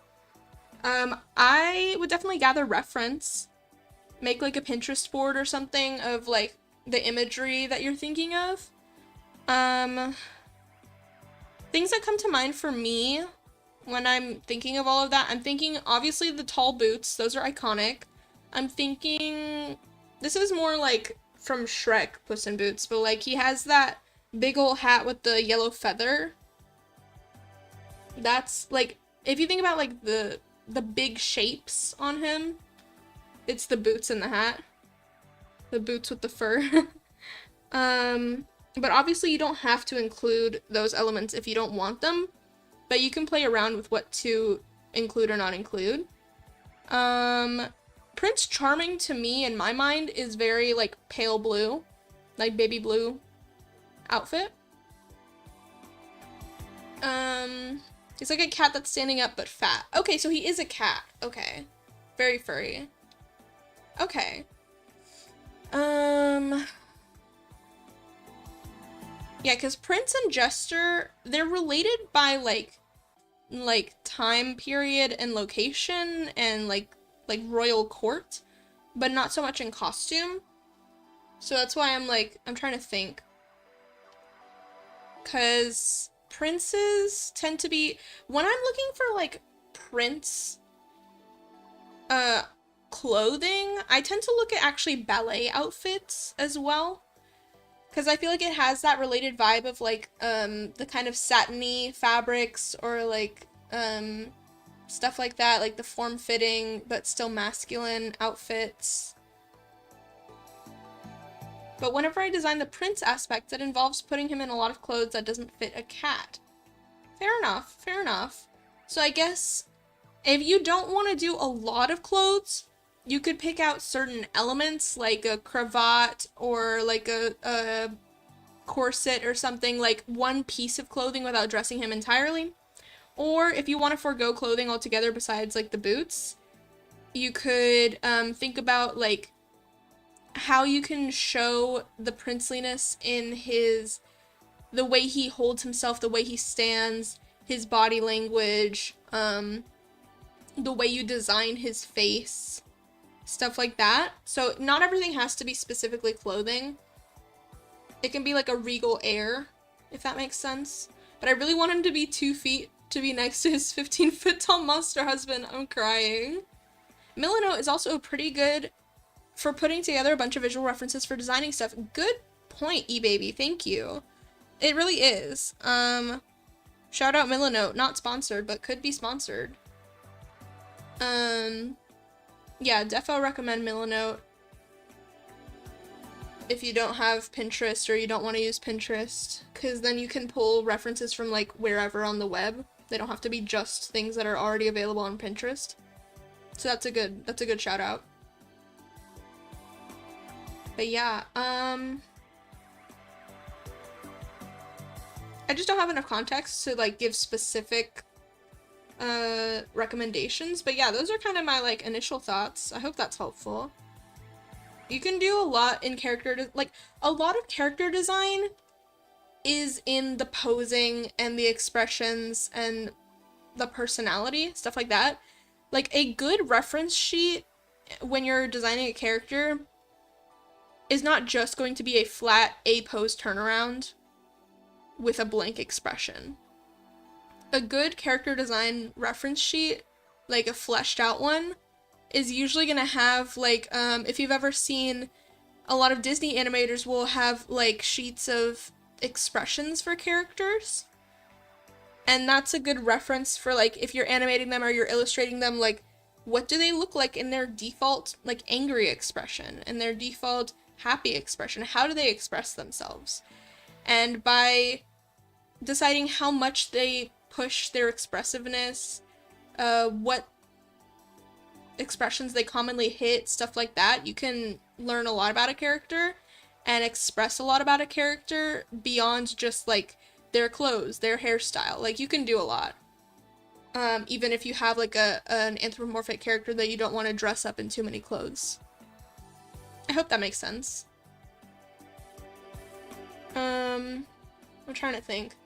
I would definitely gather reference. Make, like, a Pinterest board or something of, like, the imagery that you're thinking of. Things that come to mind for me when I'm thinking of all of that, I'm thinking, obviously, the tall boots. Those are iconic. I'm thinking... This is more, like... from Shrek, Puss in Boots, but like he has that big ol' hat with the yellow feather. That's like, if you think about like the big shapes on him, it's the boots and the hat. The boots with the fur. But obviously you don't have to include those elements if you don't want them, but you can play around with what to include or not include. Prince Charming to me, in my mind, is very like pale blue, like baby blue outfit. He's like a cat that's standing up but fat. Okay, so he is a cat. Okay. Very furry. Okay. Yeah, because Prince and Jester, they're related by like time period and location and like royal court, but not so much in costume. So that's why I'm trying to think. Cause princes tend to be, when I'm looking for like prince clothing, I tend to look at actually ballet outfits as well. Because I feel like it has that related vibe of like the kind of satiny fabrics or like stuff like that, like the form-fitting but still masculine outfits. But whenever I design the prince aspect, it involves putting him in a lot of clothes that doesn't fit a cat. Fair enough, fair enough. So I guess if you don't want to do a lot of clothes, you could pick out certain elements like a cravat or like a corset or something, like one piece of clothing without dressing him entirely. Or if you want to forego clothing altogether besides like the boots, you could think about like how you can show the princeliness in the way he holds himself, the way he stands, his body language, the way you design his face, stuff like that. So not everything has to be specifically clothing. It can be like a regal air, if that makes sense. But I really want him to be 2 feet to be next to his 15-foot tall monster husband. I'm crying. Milano is also pretty good for putting together a bunch of visual references for designing stuff. Good point, eBaby. Thank you. It really is. Shout out Milano. Not sponsored, but could be sponsored. Yeah, defo recommend Milano if you don't have Pinterest or you don't want to use Pinterest, because then you can pull references from like wherever on the web. They don't have to be just things that are already available on Pinterest. So that's a good shout out. But yeah, I just don't have enough context to like give specific recommendations, but yeah, those are kind of my like initial thoughts. I hope that's helpful. You can do a lot in a lot of character design is in the posing and the expressions and the personality, stuff like that. Like a good reference sheet when you're designing a character is not just going to be a flat A-pose turnaround with a blank expression. A good character design reference sheet, like a fleshed out one, is usually gonna have like, if you've ever seen, a lot of Disney animators will have like sheets of expressions for characters. And that's a good reference for like, if you're animating them or you're illustrating them, like, what do they look like in their default, like, angry expression and their default happy expression? How do they express themselves? And by deciding how much they push their expressiveness, what expressions they commonly hit, stuff like that, you can learn a lot about a character and express a lot about a character beyond just like their clothes, their hairstyle. Like, you can do a lot. Even if you have like an anthropomorphic character that you don't want to dress up in too many clothes. I hope that makes sense. I'm trying to think.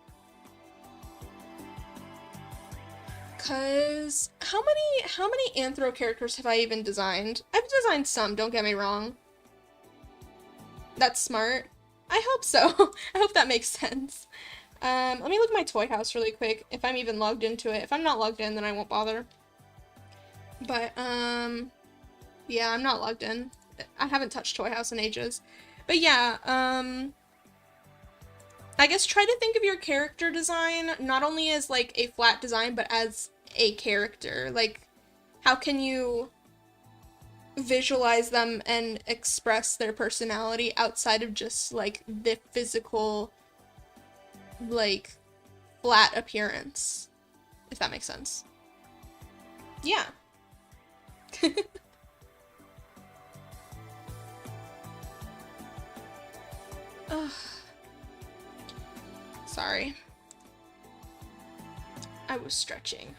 Cause how many anthro characters have I even designed? I've designed some, don't get me wrong. That's smart. I hope so. I hope that makes sense. Let me look at my toy house really quick, if I'm even logged into it. If I'm not logged in, then I won't bother. But, yeah, I'm not logged in. I haven't touched Toy House in ages. But yeah, I guess try to think of your character design not only as like a flat design, but as a character. Like, how can you visualize them and express their personality outside of just like the physical, like, flat appearance, if that makes sense. Yeah. Ugh. Sorry. I was stretching.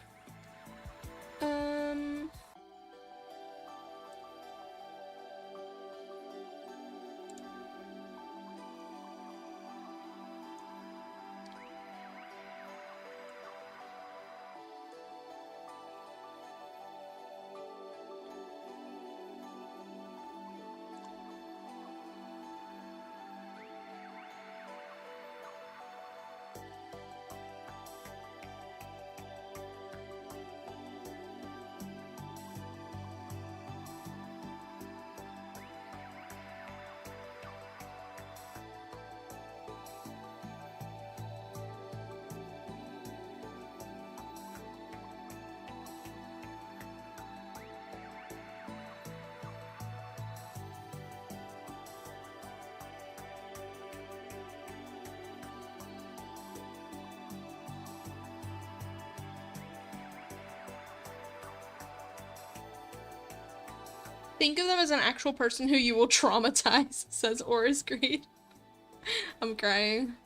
Think of them as an actual person who you will traumatize, says Aura's Greed. I'm crying.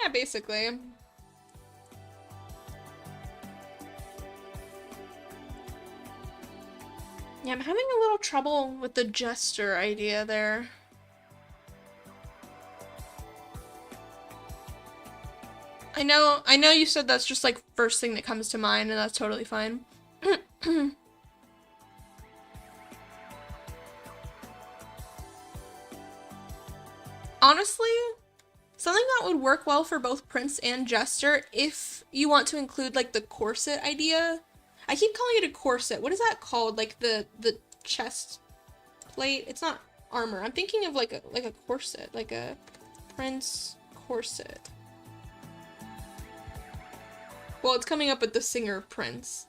Yeah, basically. Yeah, I'm having a little trouble with the jester idea there. I know you said that's just like first thing that comes to mind, and that's totally fine. Honestly, something that would work well for both Prince and Jester, if you want to include like the corset idea. I keep calling it a corset. What is that called? Like the chest plate? It's not armor. I'm thinking of like a corset, like a Prince corset. Well, it's coming up with the singer Prince.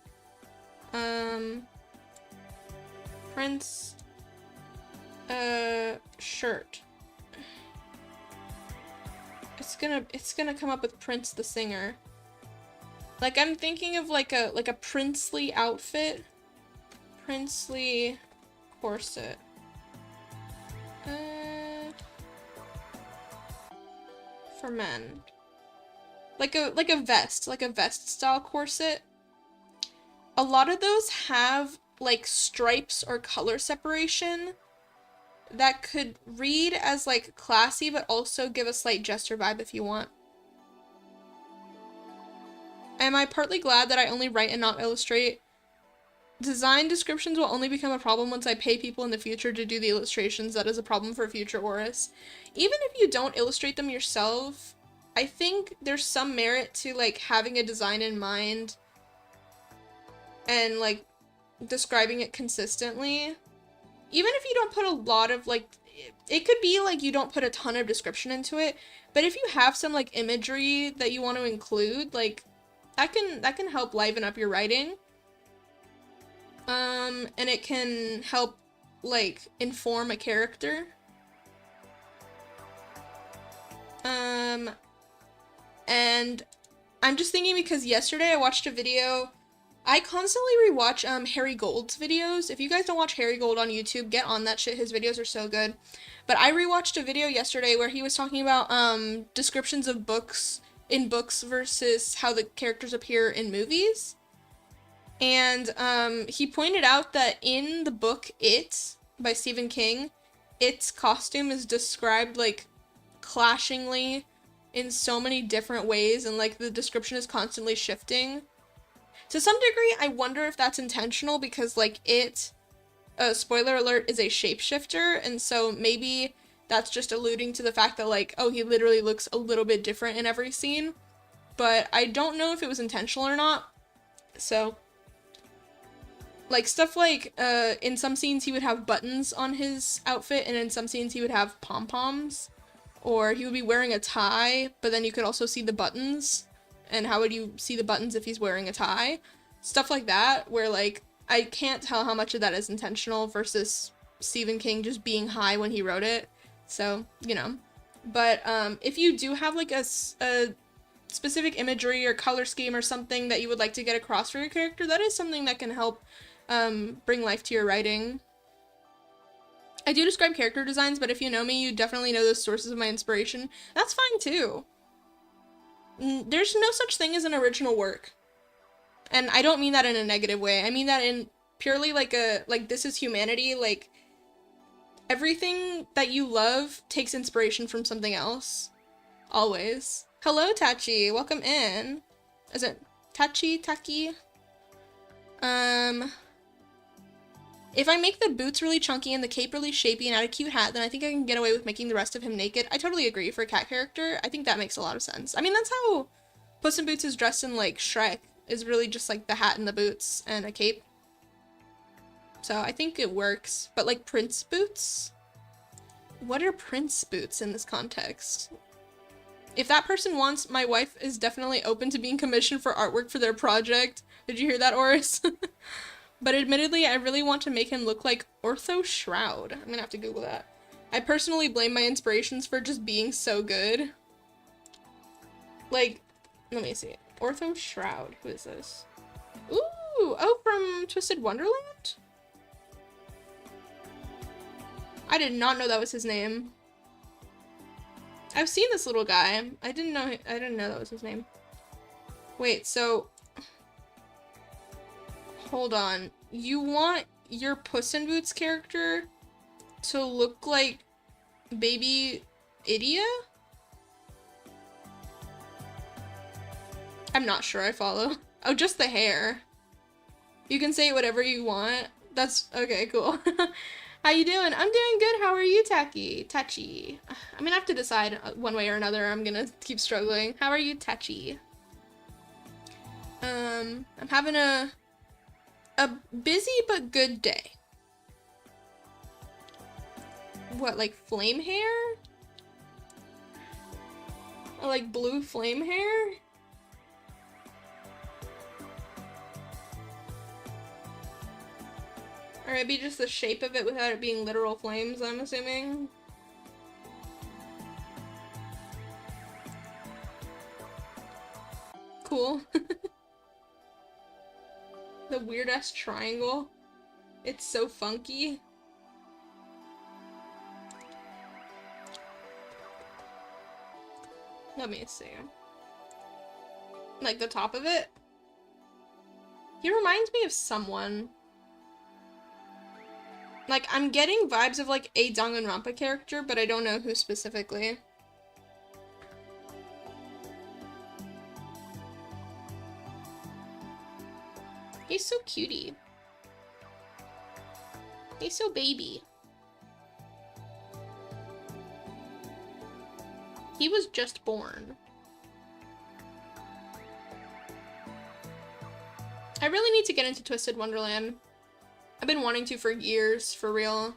Prince shirt. It's gonna come up with Prince the singer. Like, I'm thinking of like a princely outfit. Princely corset. For men. Like a vest style corset. A lot of those have like stripes or color separation that could read as like classy, but also give a slight jester vibe if you want. Am I partly glad that I only write and not illustrate? Design descriptions will only become a problem once I pay people in the future to do the illustrations. That is a problem for future Auras. Even if you don't illustrate them yourself, I think there's some merit to like having a design in mind and like describing it consistently. Even if you don't put a lot of like, it could be like you don't put a ton of description into it, but if you have some like imagery that you want to include, like that can help liven up your writing. And it can help like inform a character. And I'm just thinking because yesterday I watched a video. I constantly rewatch Harry Gold's videos. If you guys don't watch Harry Gold on YouTube, get on that shit. His videos are so good. But I rewatched a video yesterday where he was talking about descriptions of books in books versus how the characters appear in movies. And he pointed out that in the book It by Stephen King, It's costume is described like clashingly in so many different ways, and like the description is constantly shifting. To some degree, I wonder if that's intentional because like It, spoiler alert, is a shapeshifter, and so maybe that's just alluding to the fact that like, oh, he literally looks a little bit different in every scene. But I don't know if it was intentional or not. So like stuff like in some scenes he would have buttons on his outfit, and in some scenes he would have pom-poms. Or he would be wearing a tie, but then you could also see the buttons. And how would you see the buttons if he's wearing a tie? Stuff like that, where like, I can't tell how much of that is intentional versus Stephen King just being high when he wrote it. So, you know. But if you do have like a specific imagery or color scheme or something that you would like to get across for your character, that is something that can help bring life to your writing. I do describe character designs, but if you know me, you definitely know the sources of my inspiration. That's fine too. There's no such thing as an original work. And I don't mean that in a negative way. I mean that in purely like this is humanity, like everything that you love takes inspiration from something else. Always. Hello, Tachi. Welcome in. Is it Tachi? Taki? If I make the boots really chunky and the cape really shapy and add a cute hat, then I think I can get away with making the rest of him naked. I totally agree. For a cat character, I think that makes a lot of sense. I mean, that's how Puss in Boots is dressed in, like, Shrek. Is really just, like, the hat and the boots and a cape. So I think it works. But, like, Prince boots? What are Prince boots in this context? If that person wants, my wife is definitely open to being commissioned for artwork for their project. Did you hear that, Oris? But admittedly, I really want to make him look like Ortho Shroud. I'm gonna have to Google that. I personally blame my inspirations for just being so good. Like, let me see. Ortho Shroud. Who is this? Ooh! Oh, from Twisted Wonderland? I did not know that was his name. I've seen this little guy. I didn't know that was his name. Wait, so hold on. You want your Puss in Boots character to look like baby Idia? I'm not sure I follow. Oh, just the hair. You can say whatever you want. That's okay, cool. How you doing? I'm doing good. How are you, Tachi? I'm gonna have to decide one way or another. I'm gonna keep struggling. How are you, Tachi? I'm having a busy but good day. What, like flame hair? Or like blue flame hair? Or maybe just the shape of it without it being literal flames, I'm assuming. Cool. The weird-ass triangle. It's so funky. Let me see. Like the top of it? He reminds me of someone. Like, I'm getting vibes of like a Danganronpa character, but I don't know who specifically. He's so cutie. He's so baby. He was just born. I really need to get into Twisted Wonderland. I've been wanting to for years, for real.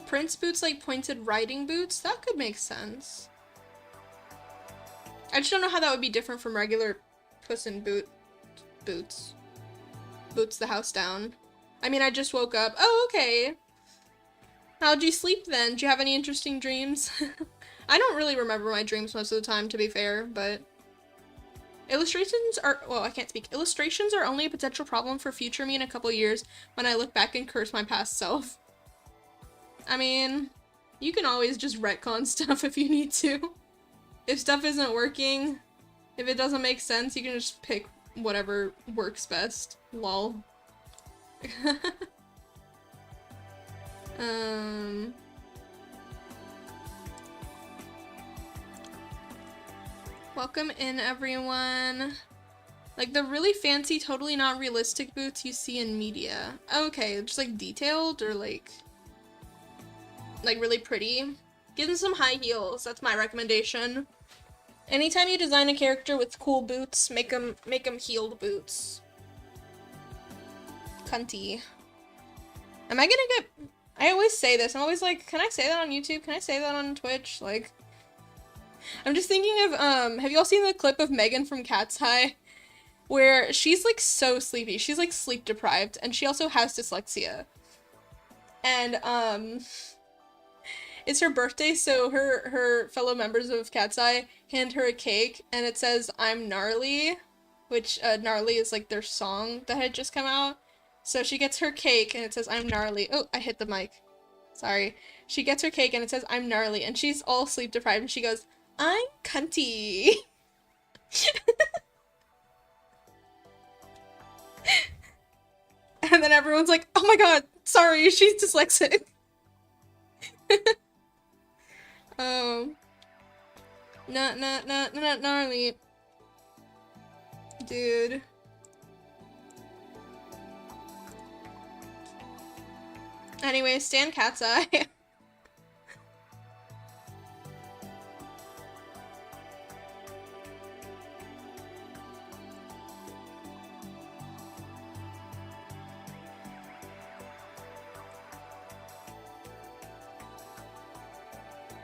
Prince boots, like pointed riding boots? That could make sense. I just don't know how that would be different from regular Puss in Boots. Boots the house down. I mean, I just woke up. Oh, okay. How'd you sleep then? Do you have any interesting dreams? I don't really remember my dreams most of the time, to be fair, but... Illustrations are- well, I can't speak. Illustrations are only a potential problem for future me in a couple years when I look back and curse my past self. I mean, you can always just retcon stuff if you need to. If stuff isn't working, if it doesn't make sense, you can just pick whatever works best. Lol. Welcome in, everyone. Like the really fancy, totally not realistic boots you see in media. Okay, just like detailed or like really pretty. Give them some high heels. That's my recommendation. Anytime you design a character with cool boots, make them heeled boots. Cunty. Am I I always say this. I'm always like, can I say that on YouTube? Can I say that on Twitch? Like, I'm just thinking of, have y'all seen the clip of Megan from Cat's Eye? Where she's like so sleepy. She's like sleep deprived, and she also has dyslexia. And, it's her birthday, so her fellow members of Cat's Eye hand her a cake, and it says, "I'm gnarly," which, gnarly is like their song that had just come out. So she gets her cake, and it says, "I'm gnarly." Oh, I hit the mic. Sorry. She gets her cake, and it says, "I'm gnarly," and she's all sleep deprived, and she goes, "I'm cunty." And then everyone's like, "Oh my god, sorry, she's dyslexic." Oh. Not gnarly. Dude. Anyway, Stan Cat's Eye.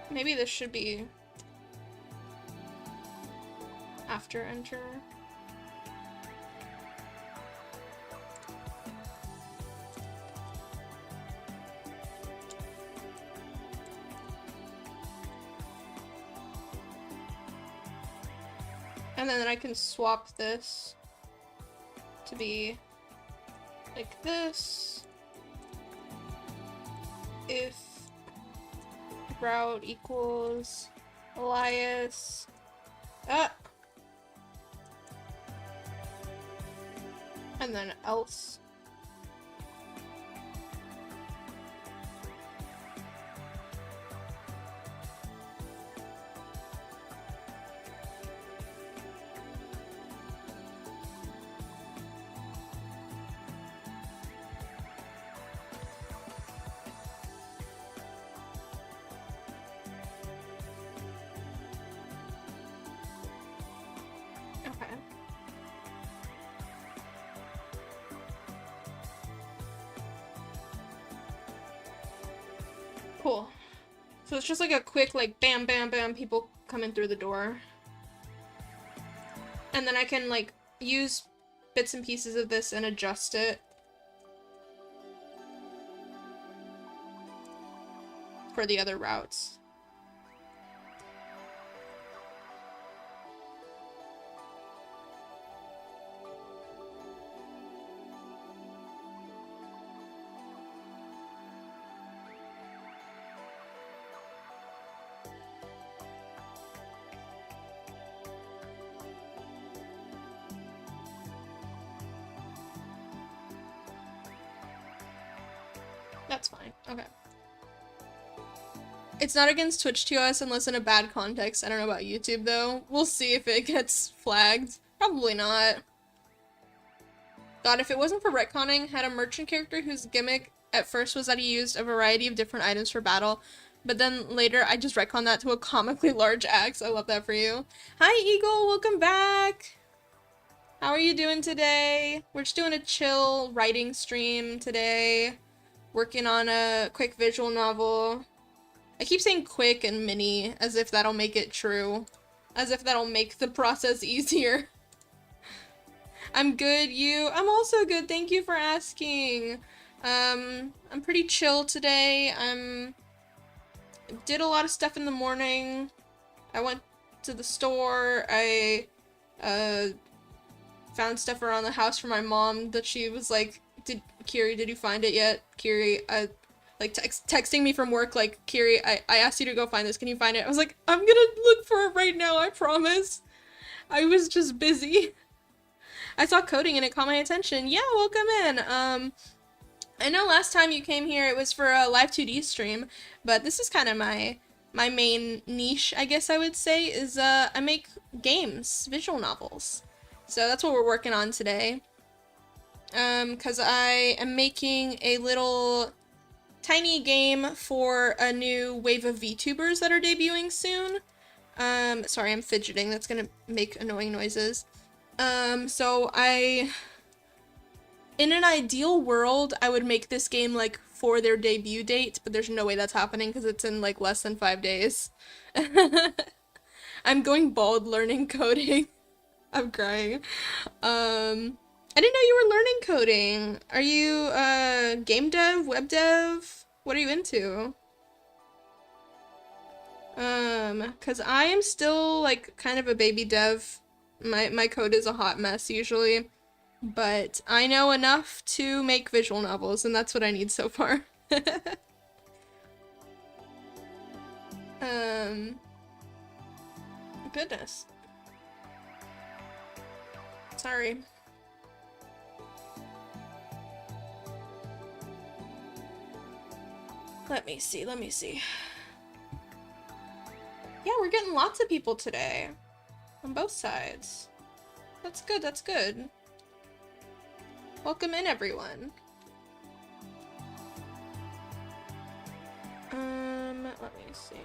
Maybe this should be after enter. And then I can swap this to be like this. If route equals Elias. And then else. Cool. So it's just like a quick, like, bam, bam, bam, people coming through the door. And then I can, like, use bits and pieces of this and adjust it for the other routes. That's fine. Okay. It's not against Twitch TOS unless in a bad context. I don't know about YouTube, though. We'll see if it gets flagged. Probably not. God, if it wasn't for retconning, had a merchant character whose gimmick at first was that he used a variety of different items for battle, but then later I just retconned that to a comically large axe. I love that for you. Hi, Eagle! Welcome back! How are you doing today? We're just doing a chill writing stream today. Working on a quick visual novel. I keep saying quick and mini, as if that'll make it true. As if that'll make the process easier. I'm good, you? I'm also good, thank you for asking. I'm pretty chill today. Did a lot of stuff in the morning. I went to the store. I, found stuff around the house for my mom that she was like, Kiri, did you find it yet? Kiri, like, texting me from work, like, Kiri, I asked you to go find this, can you find it? I was like, I'm gonna look for it right now, I promise. I was just busy. I saw coding and it caught my attention. Yeah, welcome in. I know last time you came here, it was for a live 2D stream, but this is kind of my main niche, I guess I would say, is, I make games, visual novels. So that's what we're working on today. Cause I am making a little tiny game for a new wave of VTubers that are debuting soon. Sorry, I'm fidgeting, that's gonna make annoying noises. So in an ideal world, I would make this game, like, for their debut date, but there's no way that's happening because it's in like less than 5 days. I'm going bald learning coding. I'm crying. I didn't know you were learning coding. Are you game dev, web dev? What are you into? Cause I am still like kind of a baby dev. My code is a hot mess usually, but I know enough to make visual novels, and that's what I need so far. Goodness. Sorry. Let me see. Yeah, we're getting lots of people today. On both sides. That's good. Welcome in, everyone. Let me see.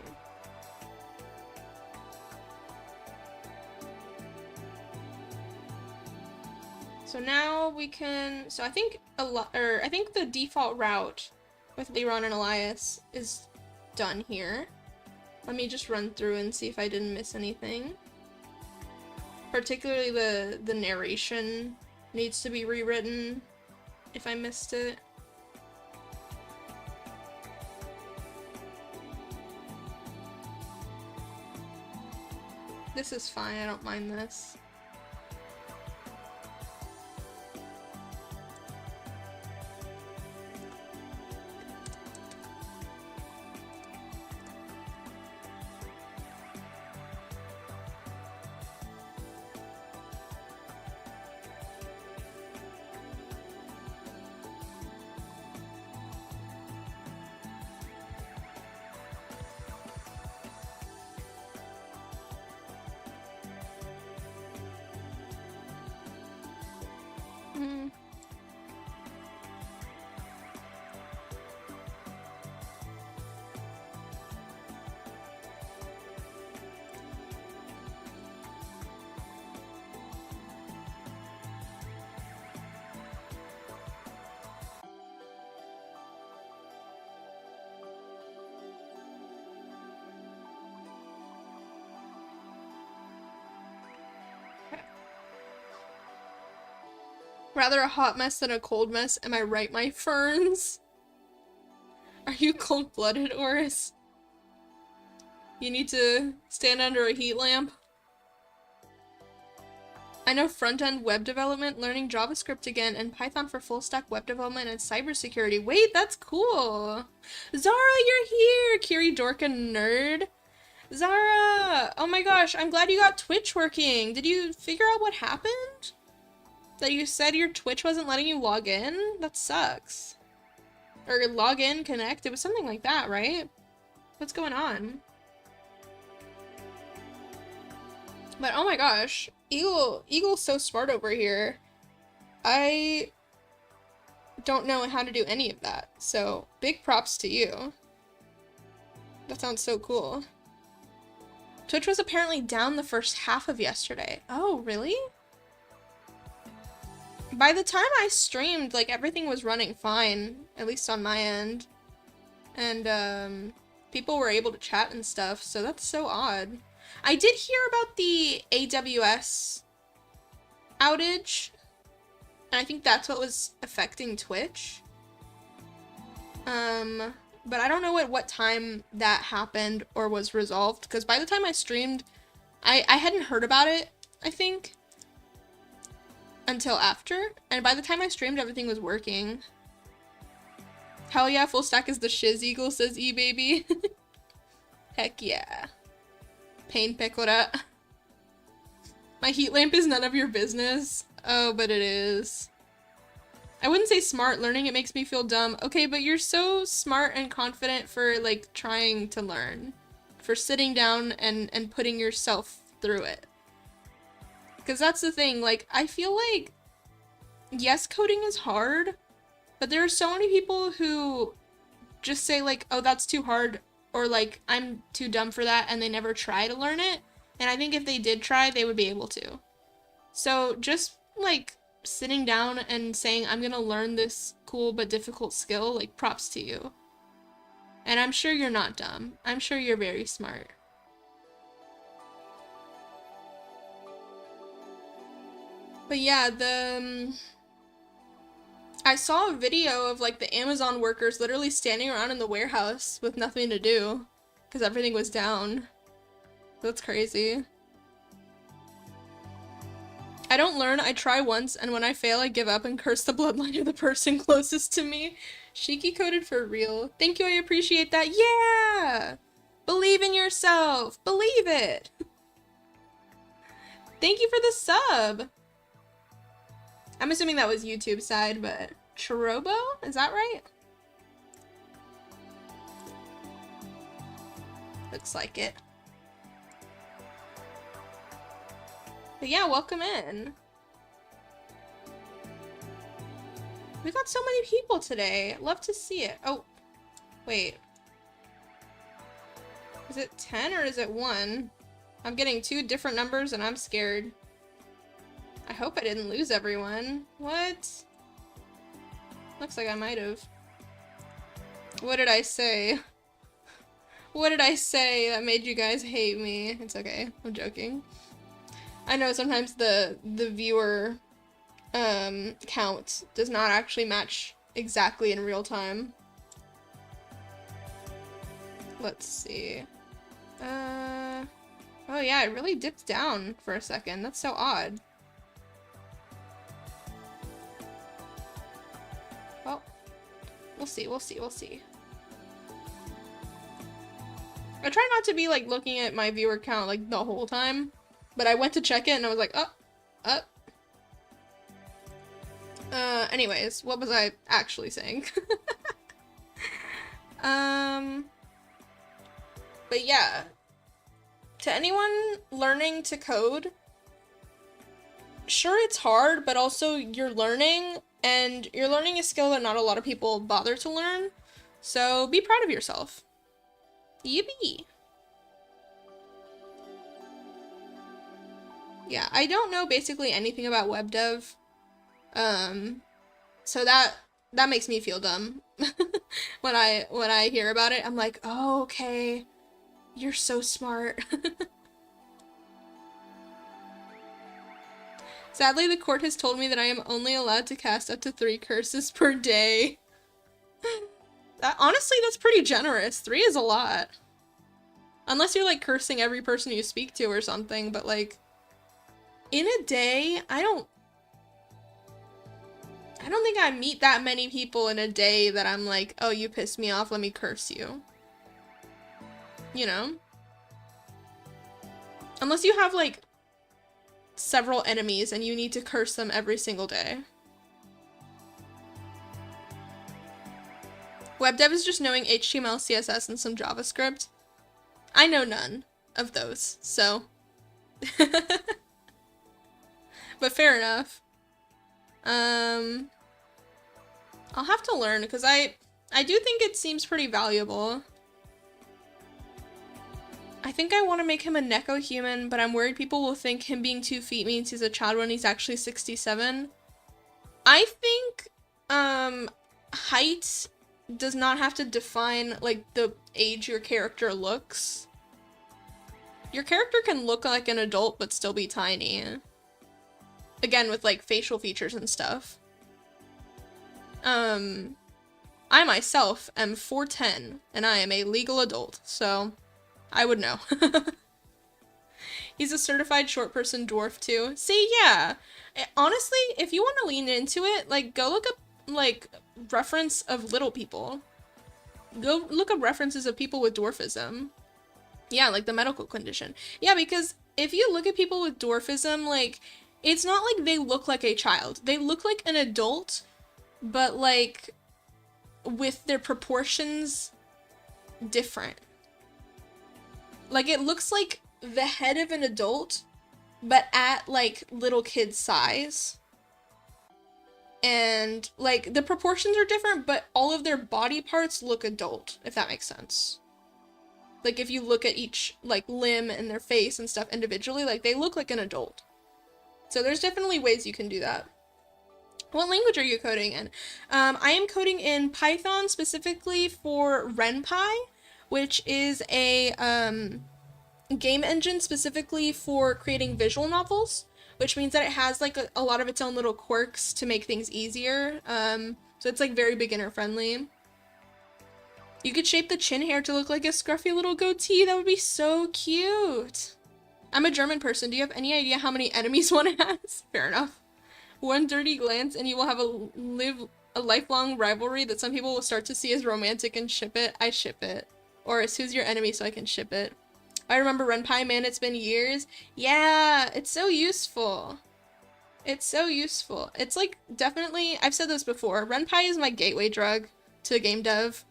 So now we can, I think I think the default route with Liron and Elias is done here. Let me just run through and see if I didn't miss anything. Particularly the narration needs to be rewritten if I missed it. This is fine, I don't mind this. Rather a hot mess than a cold mess, am I right, my ferns? Are you cold-blooded, Oris? You need to stand under a heat lamp? I know front-end web development, learning JavaScript again, and Python for full-stack web development and cybersecurity. Wait, that's cool! Zara, you're here! Kiri Dorka nerd. Zara! Oh my gosh, I'm glad you got Twitch working. Did you figure out what happened? That you said your Twitch wasn't letting you log in? That sucks. Or log in, connect? It was something like that, right? What's going on? But oh my gosh, Eagle's so smart over here. I don't know how to do any of that, so big props to you. That sounds so cool. Twitch was apparently down the first half of yesterday. Oh, really? By the time I streamed, like, everything was running fine, at least on my end. And, people were able to chat and stuff, so that's so odd. I did hear about the AWS outage, and I think that's what was affecting Twitch. But I don't know at what time that happened or was resolved, because by the time I streamed, I hadn't heard about it, I think, until after, and by the time I streamed, everything was working. Hell yeah, full stack is the shiz, Eagle, says E-Baby. Heck yeah. Pain pecora. My heat lamp is none of your business. Oh, but it is. I wouldn't say smart. Learning it makes me feel dumb. Okay, but you're so smart and confident for, like, trying to learn. For sitting down and putting yourself through it. Because that's the thing, like, I feel like, yes, coding is hard, but there are so many people who just say, like, oh, that's too hard, or, like, I'm too dumb for that, and they never try to learn it. And I think if they did try, they would be able to. So just, like, sitting down and saying, I'm gonna learn this cool but difficult skill, like, props to you. And I'm sure you're not dumb. I'm sure you're very smart. But yeah, I saw a video of like the Amazon workers literally standing around in the warehouse with nothing to do because everything was down. That's crazy. I don't learn, I try once, and when I fail, I give up and curse the bloodline of the person closest to me. Shiki coded for real. Thank you, I appreciate that. Yeah! Believe in yourself! Believe it! Thank you for the sub! I'm assuming that was YouTube side, but Chirobo? Is that right? Looks like it. But yeah, welcome in. We got so many people today. Love to see it. Oh, wait. Is it 10 or is it 1? I'm getting 2 different numbers and I'm scared. I hope I didn't lose everyone. What? Looks like I might have. What did I say? What did I say that made you guys hate me? It's okay. I'm joking. I know sometimes the viewer count does not actually match exactly in real time. Let's see. Oh yeah, it really dipped down for a second. That's so odd. Well, we'll see, we'll see, we'll see. I try not to be like looking at my viewer count like the whole time, but I went to check it and I was like, oh. Anyways, what was I actually saying? But yeah, to anyone learning to code, sure it's hard, but also you're learning, and you're learning a skill that not a lot of people bother to learn, so be proud of yourself. Yippee! Yeah, I don't know basically anything about web dev, so that makes me feel dumb. when I hear about it, I'm like, oh, okay, you're so smart. Sadly, the court has told me that I am only allowed to cast up to 3 curses per day. Honestly, that's pretty generous. 3 is a lot. Unless you're like cursing every person you speak to or something, but like, in a day, I don't think I meet that many people in a day that I'm like, oh, you pissed me off, let me curse you. You know? Unless you have like several enemies and you need to curse them every single day. Web dev is just knowing HTML, CSS, and some JavaScript. I know none of those, so. But fair enough. I'll have to learn, because I do think it seems pretty valuable. I think I want to make him a Neko human, but I'm worried people will think him being 2 feet means he's a child when he's actually 67. I think, height does not have to define, like, the age your character looks. Your character can look like an adult but still be tiny. Again, with, like, facial features and stuff. I myself am 4'10", and I am a legal adult, so I would know. He's a certified short person dwarf, too. See, yeah. Honestly, if you want to lean into it, like, go look up, like, reference of little people. Go look up references of people with dwarfism. Yeah, like the medical condition. Yeah, because if you look at people with dwarfism, like, it's not like they look like a child. They look like an adult, but, like, with their proportions different. Like, it looks like the head of an adult, but at, like, little kid size. And, like, the proportions are different, but all of their body parts look adult, if that makes sense. Like, if you look at each, like, limb and their face and stuff individually, like, they look like an adult. So there's definitely ways you can do that. What language are you coding in? I am coding in Python specifically for RenPy, which is a game engine specifically for creating visual novels, which means that it has like a lot of its own little quirks to make things easier. So it's like very beginner friendly. You could shape the chin hair to look like a scruffy little goatee. That would be so cute. I'm a German person. Do you have any idea how many enemies one has? Fair enough. One dirty glance and you will have a lifelong rivalry that some people will start to see as romantic and ship it. I ship it. Or it's who's your enemy so I can ship it. I remember RenPy, man, it's been years. Yeah, it's so useful. It's so useful. It's like, definitely, I've said this before, RenPy is my gateway drug to game dev.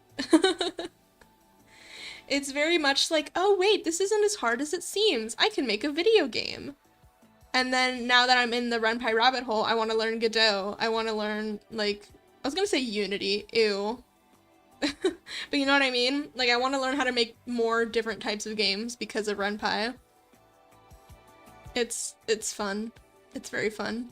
It's very much like, oh wait, this isn't as hard as it seems. I can make a video game. And then now that I'm in the RenPy rabbit hole, I want to learn Godot. I want to learn, like, I was gonna say Unity, ew. But you know what I mean? Like, I want to learn how to make more different types of games because of RenPy. It's fun. It's very fun.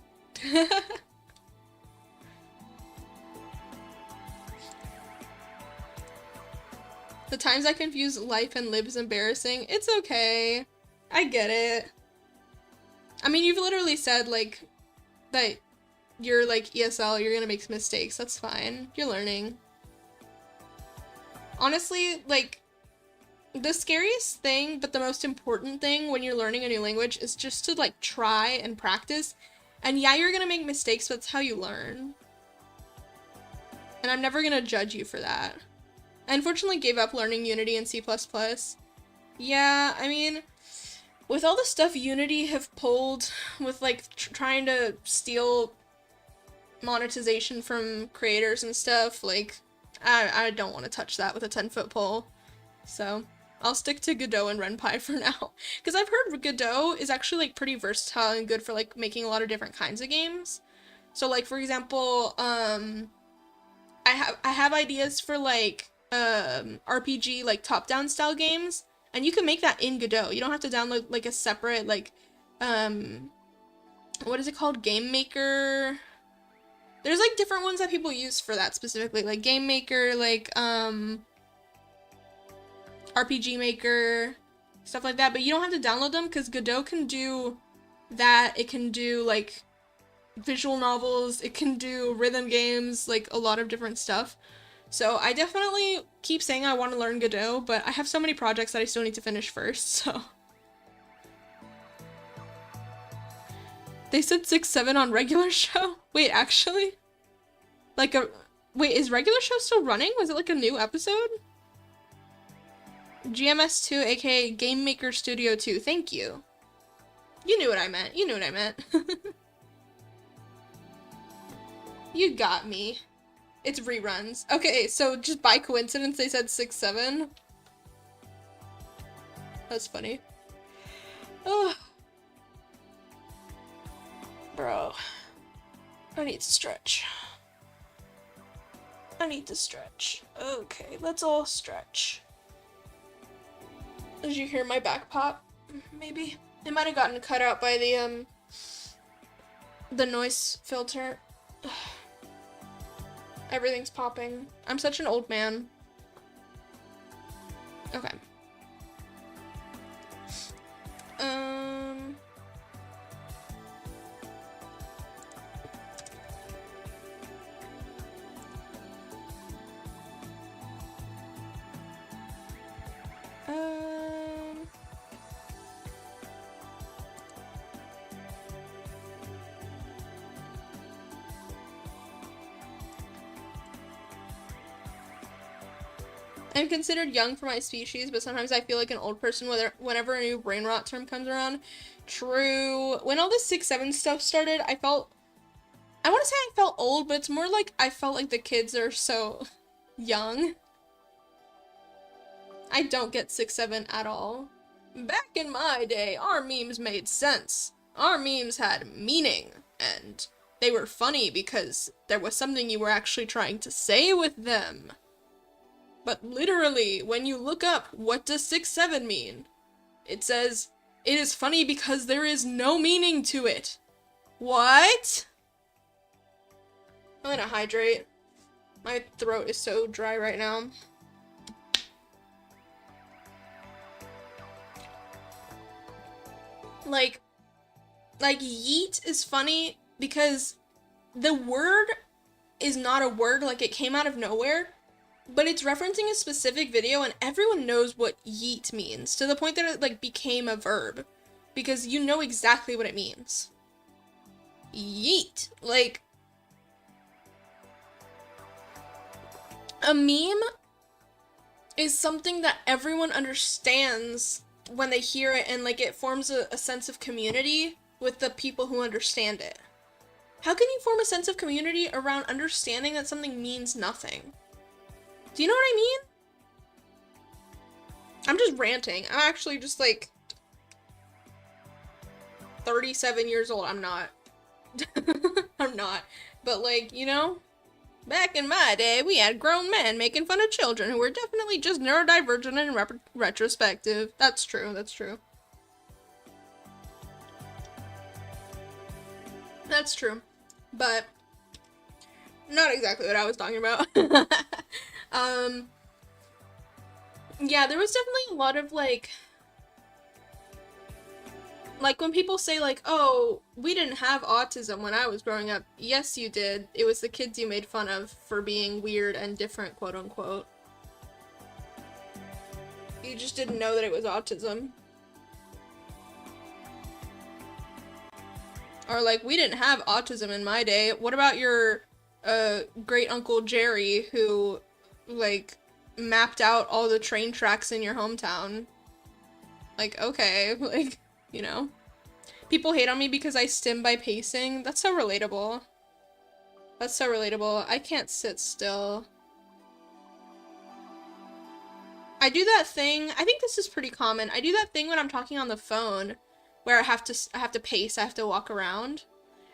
The times I confuse life and live is embarrassing. It's okay. I get it. I mean, you've literally said, like, that you're, like, ESL, you're gonna make mistakes. That's fine. You're learning. Honestly, like, the scariest thing, but the most important thing when you're learning a new language is just to, like, try and practice. And yeah, you're gonna make mistakes, but it's how you learn. And I'm never gonna judge you for that. I unfortunately gave up learning Unity and C++. Yeah, I mean, with all the stuff Unity have pulled with, like, trying to steal monetization from creators and stuff, like, I don't want to touch that with a 10-foot pole. So I'll stick to Godot and RenPy for now. Because I've heard Godot is actually, like, pretty versatile and good for, like, making a lot of different kinds of games. So, like, for example, I have ideas for, like, RPG, like, top-down style games. And you can make that in Godot. You don't have to download, like, a separate, like, what is it called? Game Maker. There's, like, different ones that people use for that specifically. Like, Game Maker, like, RPG Maker, stuff like that. But you don't have to download them because Godot can do that. It can do, like, visual novels. It can do rhythm games, like, a lot of different stuff. So I definitely keep saying I want to learn Godot, but I have so many projects that I still need to finish first, so. They said 6-7 on regular show? Wait, actually? Like wait, is regular show still running? Was it like a new episode? GMS2, aka Game Maker Studio 2, thank you. You knew what I meant. You knew what I meant. You got me. It's reruns. Okay, so just by coincidence they said 6-7. That's funny. Oh. Bro. I need to stretch. I need to stretch. Okay, let's all stretch. Did you hear my back pop? Maybe. It might have gotten cut out by the noise filter. Everything's popping. I'm such an old man. Okay. I'm considered young for my species, but sometimes I feel like an old person whenever a new brain rot term comes around. True. When all this 6-7 stuff started, I want to say I felt old, but it's more like I felt like the kids are so young. I don't get 6-7 at all. Back in my day, our memes made sense. Our memes had meaning, and they were funny because there was something you were actually trying to say with them. But literally, when you look up, what does 6-7 mean? It says, it is funny because there is no meaning to it. What? I'm gonna hydrate. My throat is so dry right now. Like yeet is funny because the word is not a word, like it came out of nowhere, but it's referencing a specific video and everyone knows what yeet means, to the point that it like became a verb, because you know exactly what it means. Yeet. Like, a meme is something that everyone understands when they hear it, and like it forms a sense of community with the people who understand it. How can you form a sense of community around understanding that something means nothing? Do you know what I mean? I'm just ranting. I'm actually just like 37 years old. I'm not. I'm not. But like, you know, back in my day, we had grown men making fun of children who were definitely just neurodivergent and retrospective. That's true. That's true. That's true. But not exactly what I was talking about. Yeah, there was definitely a lot of like when people say like, oh, we didn't have autism when I was growing up. Yes, you did. It was the kids you made fun of for being weird and different, quote unquote. You just didn't know that it was autism. Or like, we didn't have autism in my day. What about your great uncle Jerry who like mapped out all the train tracks in your hometown? Like, okay, like, you know. People hate on me because I stim by pacing. That's so relatable. That's so relatable. I can't sit still. I do that thing, I think this is pretty common. I do that thing when I'm talking on the phone where I have to pace, I have to walk around.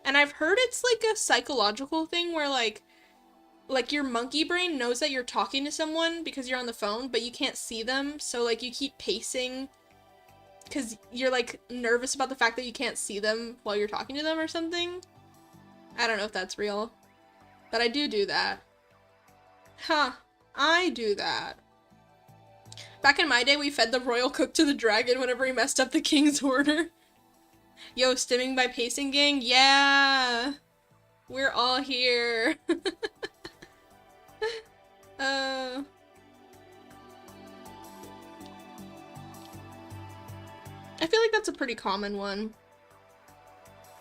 And I've heard it's like a psychological thing where like your monkey brain knows that you're talking to someone because you're on the phone, but you can't see them. So like you keep pacing because you're like nervous about the fact that you can't see them while you're talking to them or something. I don't know if that's real, but I do that. Huh, I do that. Back in my day, we fed the royal cook to the dragon whenever he messed up the king's order. Yo, stimming by pacing gang? Yeah! We're all here. I feel like that's a pretty common one.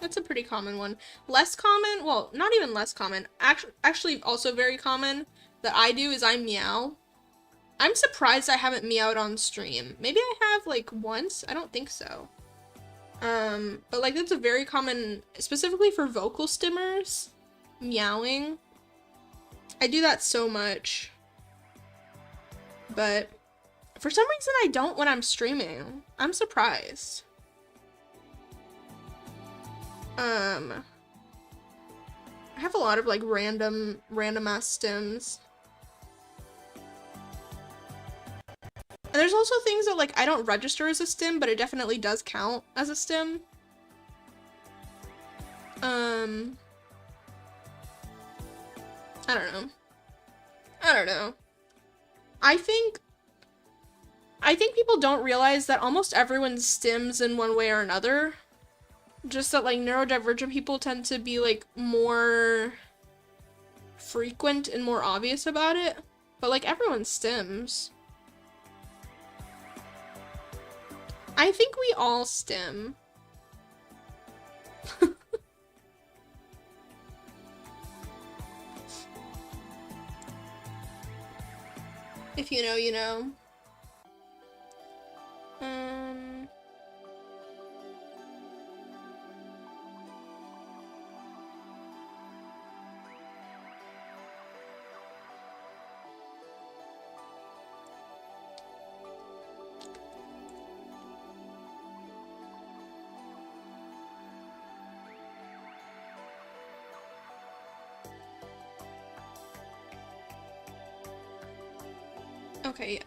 That's a pretty common one. Less common, well, not even less common, actually also very common that I do is I meow. I'm surprised I haven't meowed on stream. Maybe I have like once, I don't think so. But like that's a very common, specifically for vocal stimmers, meowing. I do that so much. But for some reason I don't when I'm streaming. I'm surprised. I have a lot of like random ass stims. And there's also things that like I don't register as a stim, but it definitely does count as a stim. I don't know. I think people don't realize that almost everyone stims in one way or another. Just that like neurodivergent people tend to be like more frequent and more obvious about it. But like everyone stims. I think we all stim. If you know, you know. Okay, yeah.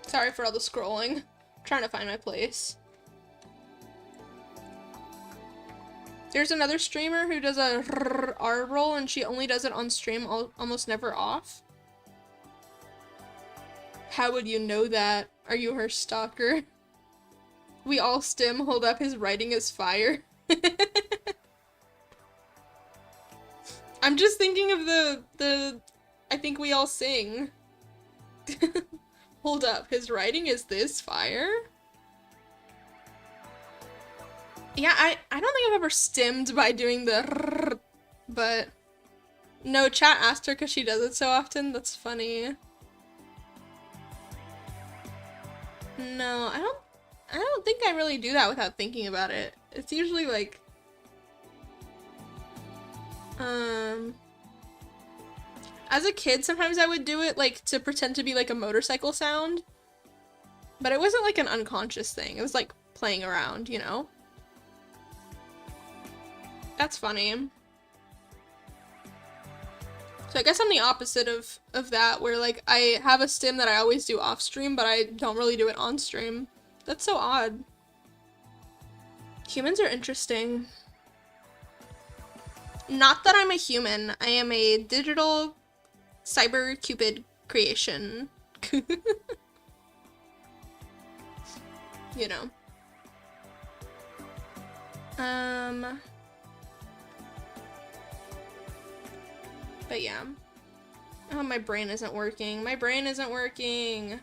Sorry for all the scrolling. I'm trying to find my place. There's another streamer who does a R roll and she only does it on stream, almost never off. How would you know that? Are you her stalker? We all stim, hold up, his writing is fire. I'm just thinking of the I think we all sing. Hold up, his writing is this fire? Yeah, I don't think I've ever stimmed by doing the but no, chat asked her because she does it so often. That's funny. No, I don't think I really do that without thinking about it. It's usually like as a kid sometimes I would do it like to pretend to be like a motorcycle sound. But it wasn't like an unconscious thing. It was like playing around, you know? That's funny. So I guess I'm the opposite of that, where like I have a stim that I always do off stream, but I don't really do it on stream. That's so odd. Humans are interesting. Not that I'm a human. I am a digital cyber cupid creation. You know. But yeah. Oh, my brain isn't working. My brain isn't working.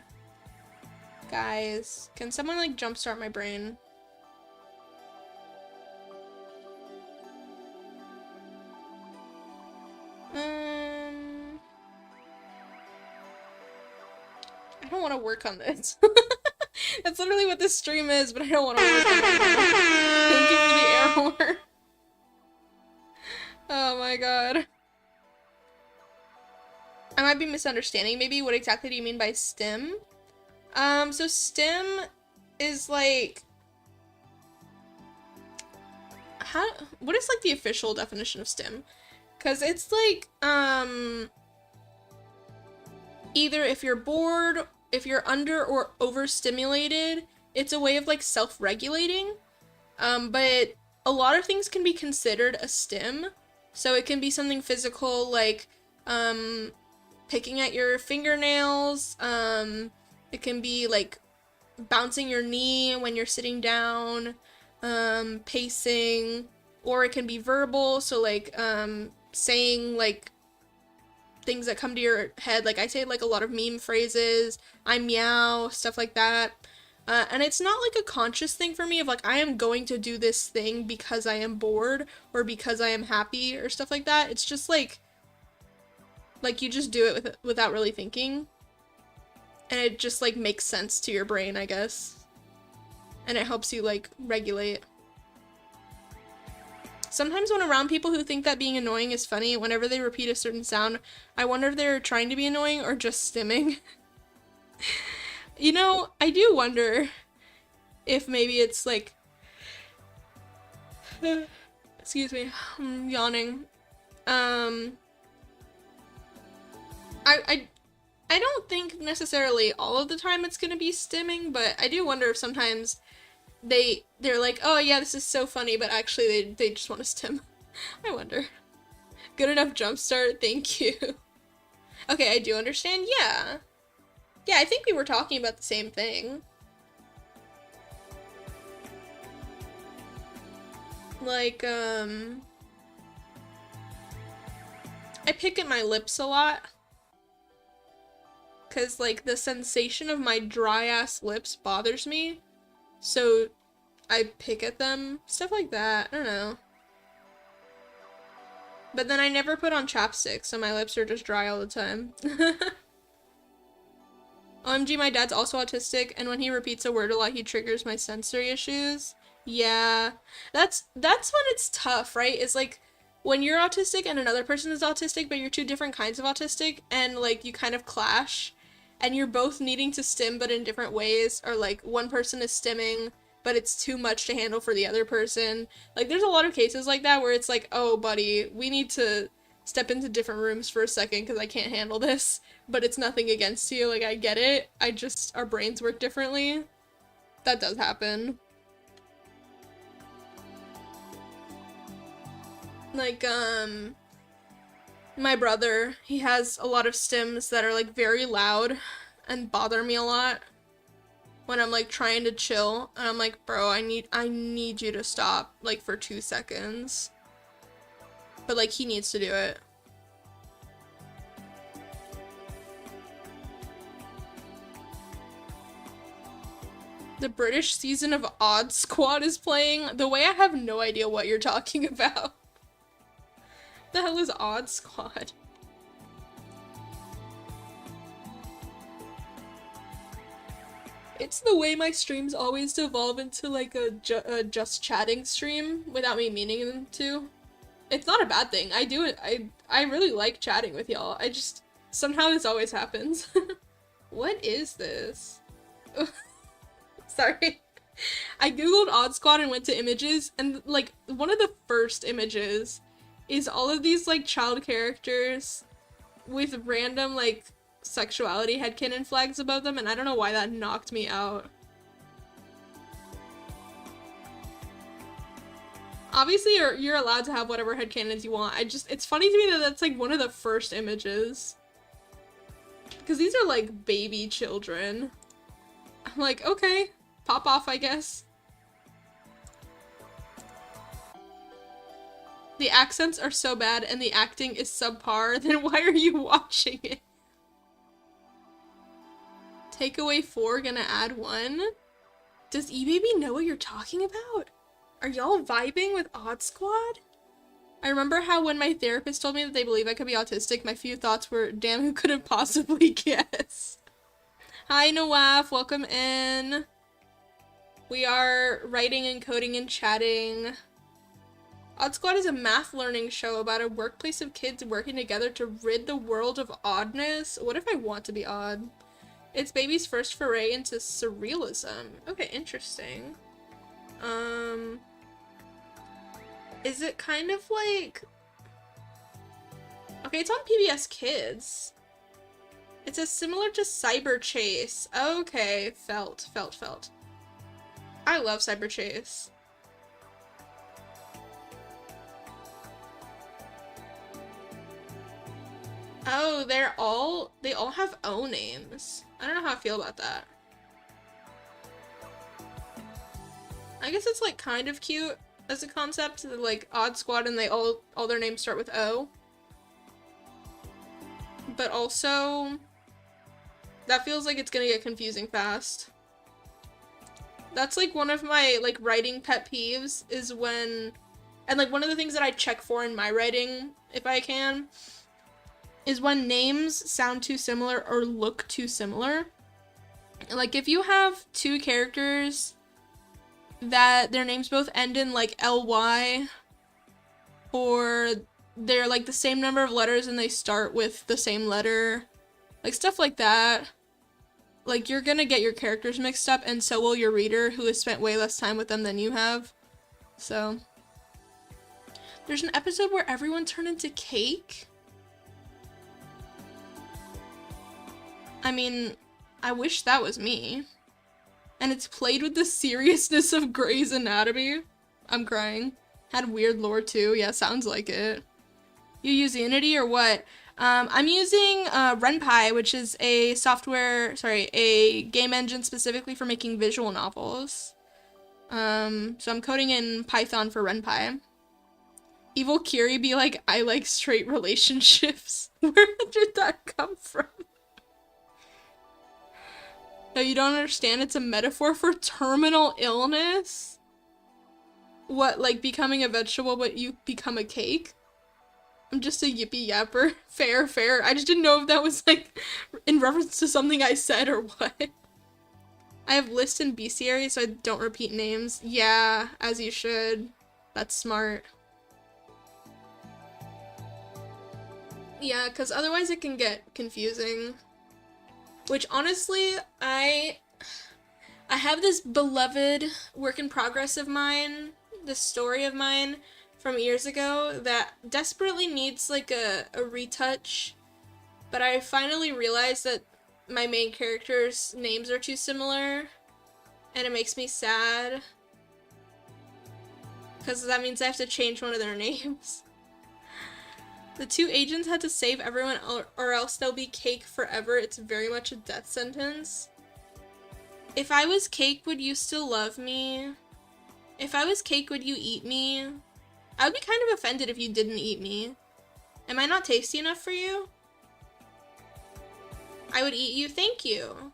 Guys, can someone like jumpstart my brain? I don't want to work on this. That's literally what this stream is, but I don't want to work on it. Thank you for the air horn. Oh my god. I might be misunderstanding maybe. What exactly do you mean by stim? So stim is like... what is like the official definition of stim? Because it's like, either if you're bored, if you're under or overstimulated, it's a way of like self-regulating. But a lot of things can be considered a stim. So it can be something physical like, picking at your fingernails. It can be like bouncing your knee when you're sitting down, pacing, or it can be verbal. So like, saying like things that come to your head. Like I say like a lot of meme phrases, I meow, stuff like that. And it's not like a conscious thing for me of like, I am going to do this thing because I am bored or because I am happy or stuff like that. It's just like you just do it without really thinking. And it just like makes sense to your brain, I guess. And it helps you like regulate. Sometimes when around people who think that being annoying is funny, whenever they repeat a certain sound, I wonder if they're trying to be annoying or just stimming. You know, I do wonder if maybe it's like... Excuse me, I'm yawning. I don't think necessarily all of the time it's gonna be stimming, but I do wonder if sometimes they're like, oh yeah, this is so funny, but actually they just want to stim. I wonder. Good enough jumpstart, thank you. Okay, I do understand, yeah. Yeah, I think we were talking about the same thing. Like, I pick at my lips a lot. 'Cause, like, the sensation of my dry-ass lips bothers me. So, I pick at them. Stuff like that. I don't know. But then I never put on chapstick, so my lips are just dry all the time. OMG, my dad's also autistic, and when he repeats a word a lot, he triggers my sensory issues. Yeah. That's when it's tough, right? It's like, when you're autistic and another person is autistic, but you're two different kinds of autistic, and, like, you kind of clash, and you're both needing to stim, but in different ways, or, like, one person is stimming, but it's too much to handle for the other person. Like, there's a lot of cases like that where it's like, oh, buddy, we need to step into different rooms for a second because I can't handle this, but it's nothing against you, like, I get it, our brains work differently. That does happen. Like, my brother, he has a lot of stims that are like very loud and bother me a lot when I'm like trying to chill, and I'm like, bro, I need you to stop like for 2 seconds. But like he needs to do it. The British season of Odd Squad is playing. The way I have no idea what you're talking about. The hell is Odd Squad? It's the way my streams always devolve into like a just chatting stream without me meaning them to. It's not a bad thing. I do it. I really like chatting with y'all. I just somehow this always happens. What is this? Sorry. I googled Odd Squad and went to images, and like one of the first images is all of these like child characters with random like sexuality headcanon flags above them, and I don't know why that knocked me out. Obviously you're allowed to have whatever headcanons you want. It's funny to me that that's like one of the first images. Because these are like baby children. I'm like, okay, pop off, I guess. The accents are so bad and the acting is subpar, then why are you watching it? Takeaway 4 gonna add 1? Does eBaby know what you're talking about? Are y'all vibing with Odd Squad? I remember how when my therapist told me that they believe I could be autistic, my few thoughts were, damn, who could have possibly guessed? Hi, Nawaf, welcome in. We are writing and coding and chatting. Odd Squad is a math learning show about a workplace of kids working together to rid the world of oddness. What if I want to be odd? It's baby's first foray into surrealism. Okay, interesting. Is it kind of like... Okay, it's on PBS Kids. It says similar to Cyber Chase. Okay, felt. I love Cyber Chase. Oh, they all have O names. I don't know how I feel about that. I guess it's like kind of cute as a concept, like Odd Squad and they all their names start with O. But also, that feels like it's gonna get confusing fast. That's like one of my like writing pet peeves is when, and like one of the things that I check for in my writing, if I can, is when names sound too similar or look too similar. Like if you have two characters that their names both end in like LY, or they're like the same number of letters and they start with the same letter, like stuff like that, like you're gonna get your characters mixed up, and so will your reader who has spent way less time with them than you have. So there's an episode where everyone turned into cake. I mean, I wish that was me. And it's played with the seriousness of Grey's Anatomy. I'm crying. Had weird lore too. Yeah, sounds like it. You use Unity or what? I'm using RenPy, which is a a game engine specifically for making visual novels. So I'm coding in Python for RenPy. Evil Kiri be like, I like straight relationships. Where did that come from? No, you don't understand. It's a metaphor for terminal illness. What, like becoming a vegetable but you become a cake? I'm just a yippee yapper. Fair. I just didn't know if that was like in reference to something I said or what. I have lists in bestiary so I don't repeat names. Yeah, as you should. That's smart. Yeah, because otherwise it can get confusing. Which honestly, I have this beloved work in progress of mine, this story of mine from years ago that desperately needs like a retouch, but I finally realized that my main characters' names are too similar, and it makes me sad, because that means I have to change one of their names. The two agents had to save everyone or else they'll be cake forever. It's very much a death sentence. If I was cake, would you still love me? If I was cake, would you eat me? I would be kind of offended if you didn't eat me. Am I not tasty enough for you? I would eat you, thank you.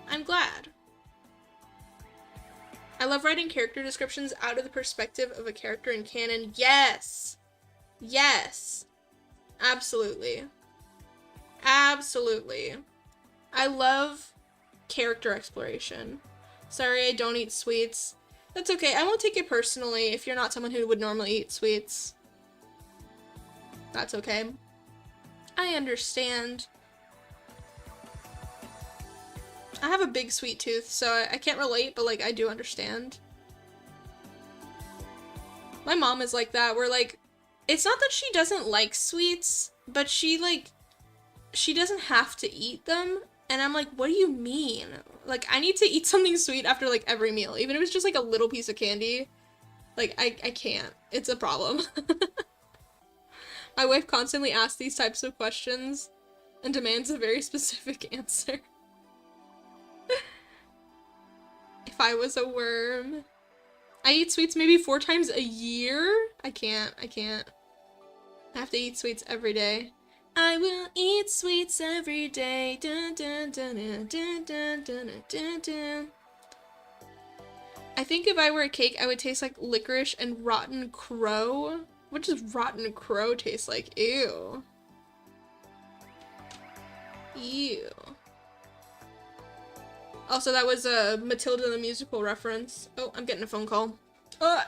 I'm glad. I love writing character descriptions out of the perspective of a character in canon. Yes! Yes! Absolutely. Absolutely. I love character exploration. Sorry, I don't eat sweets. That's okay, I won't take it personally if you're not someone who would normally eat sweets. That's okay. I understand. I have a big sweet tooth, so I can't relate, but, like, I do understand. My mom is like that, where, like, it's not that she doesn't like sweets, but she doesn't have to eat them, and I'm like, what do you mean? Like, I need to eat something sweet after, like, every meal, even if it's just, like, a little piece of candy. Like, I can't. It's a problem. My wife constantly asks these types of questions and demands a very specific answer. If I was a worm. I eat sweets maybe 4 times a year? I can't. I have to eat sweets every day. I will eat sweets every day. Dun, dun, dun, dun, dun, dun, dun, dun, dun. I think if I were a cake, I would taste like licorice and rotten crow. What does rotten crow taste like? Ew. Ew. Also, that was a Matilda the Musical reference. Oh, I'm getting a phone call. Ugh.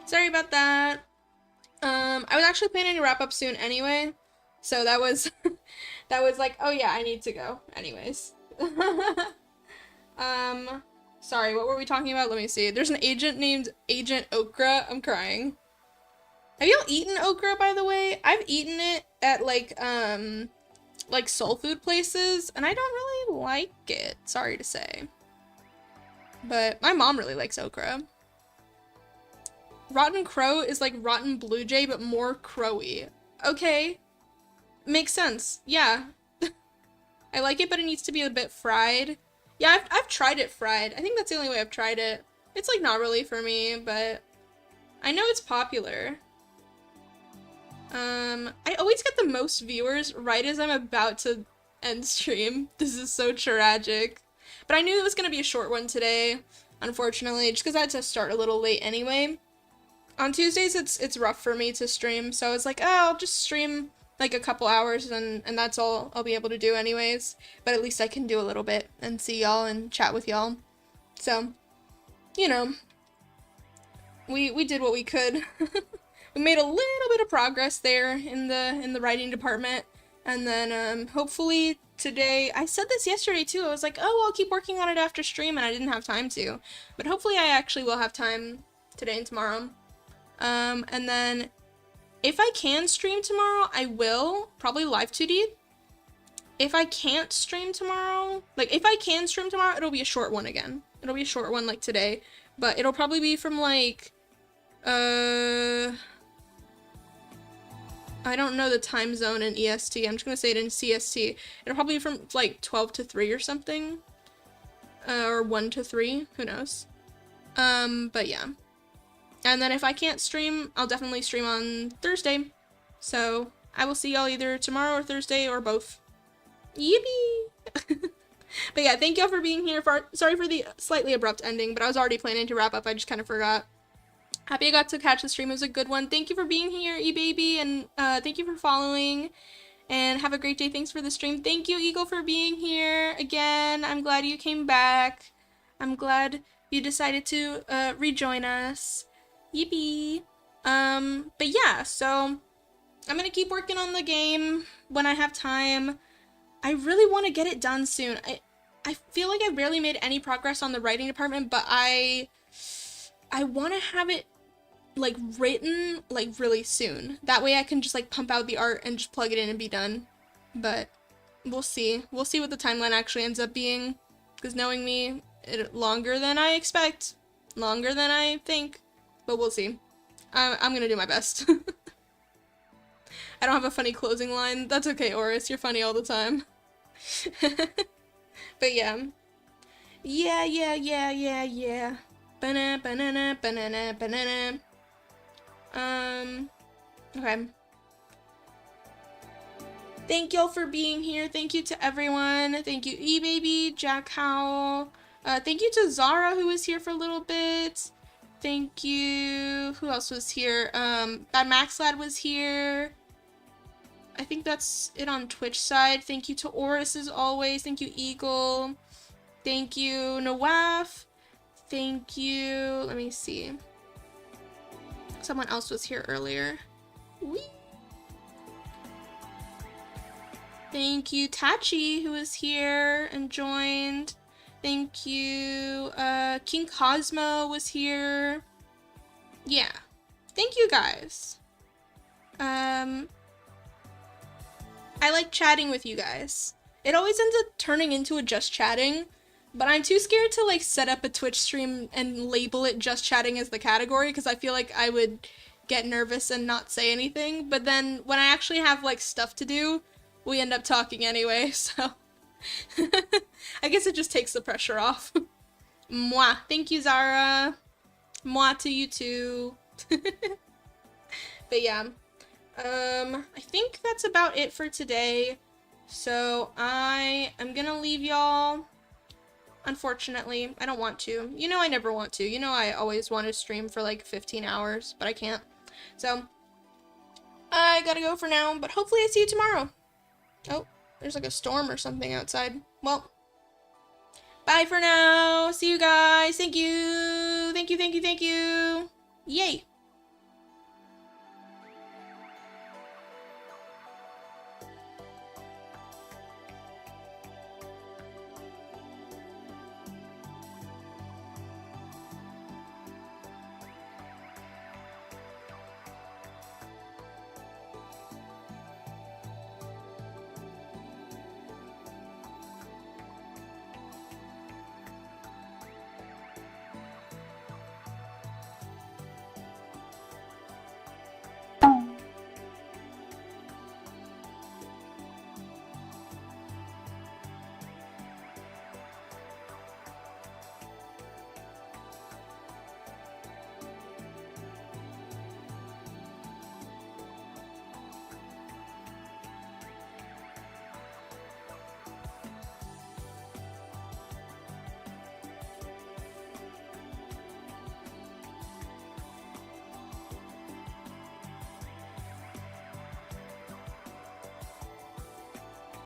Sorry about that. I was actually planning to wrap up soon anyway, so that was that was like, oh yeah, I need to go anyways. Sorry, what were we talking about? Let me see. There's an agent named Agent Okra. I'm crying. Have y'all eaten okra, by the way? I've eaten it at like soul food places, and I don't really like it, sorry to say. But my mom really likes okra. Rotten crow is like rotten blue jay, but more crowy. Okay. Makes sense. Yeah. I like it, but it needs to be a bit fried. Yeah, I've tried it fried. I think that's the only way I've tried it. It's like not really for me, but I know it's popular. I always get the most viewers right as I'm about to end stream. This is so tragic. But I knew it was gonna be a short one today, unfortunately, just because I had to start a little late anyway. On Tuesdays, it's rough for me to stream, so it's like, oh, I'll just stream like a couple hours and that's all I'll be able to do anyways. But at least I can do a little bit and see y'all and chat with y'all. So, you know, we did what we could. We made a little bit of progress there in the writing department, and then hopefully today, I said this yesterday too, I was like, oh, I'll keep working on it after stream, and I didn't have time to, but hopefully I actually will have time today and tomorrow. And then if I can stream tomorrow, I will probably live 2D. If I can't stream tomorrow, like if I can stream tomorrow, it'll be a short one again. It'll be a short one like today, but it'll probably be from like I don't know the time zone in EST. I'm just gonna say it in CST. It'll probably be from like 12 to 3 or something. Or 1 to 3, who knows. But yeah. And then if I can't stream, I'll definitely stream on Thursday. So I will see y'all either tomorrow or Thursday or both. Yippee! But yeah, thank y'all for being here. Sorry for the slightly abrupt ending, but I was already planning to wrap up. I just kind of forgot. Happy I got to catch the stream. It was a good one. Thank you for being here, E-Baby, and thank you for following. And have a great day. Thanks for the stream. Thank you, Eagle, for being here again. I'm glad you came back. I'm glad you decided to rejoin us. Yippee. But yeah, so I'm gonna keep working on the game when I have time. I really want to get it done soon. I feel like I barely made any progress on the writing department, but I want to have it like written like really soon. That way I can just like pump out the art and just plug it in and be done. But we'll see. We'll see what the timeline actually ends up being, because knowing me, longer than I expect, longer than I think, but we'll see. I'm gonna do my best. I don't have a funny closing line. That's okay, Oris. You're funny all the time. But yeah. Yeah. Banana, banana, banana, banana. Okay. Thank y'all for being here. Thank you to everyone. Thank you, E-Baby, Jack Howell. Thank you to Zara, who was here for a little bit. Thank you. Who else was here? Bad Max Lad was here. I think that's it on Twitch side. Thank you to Oris as always. Thank you, Eagle. Thank you, Nawaf. Thank you. Let me see. Someone else was here earlier. Whee! Thank you, Tachi, who was here and joined. Thank you. King Cosmo was here. Yeah. Thank you, guys. I like chatting with you guys. It always ends up turning into a just chatting, but I'm too scared to like set up a Twitch stream and label it just chatting as the category, because I feel like I would get nervous and not say anything. But then when I actually have like stuff to do, we end up talking anyway, so I guess it just takes the pressure off. Mwah. Thank you, Zara. Mwah to you too. But yeah. I think that's about it for today. So I am gonna leave y'all. Unfortunately, I don't want to. You know I never want to. You know I always want to stream for like 15 hours, but I can't. So I gotta go for now, but hopefully I see you tomorrow. Oh, there's like a storm or something outside. Well, bye for now. See you guys. Thank you. Thank you. Yay.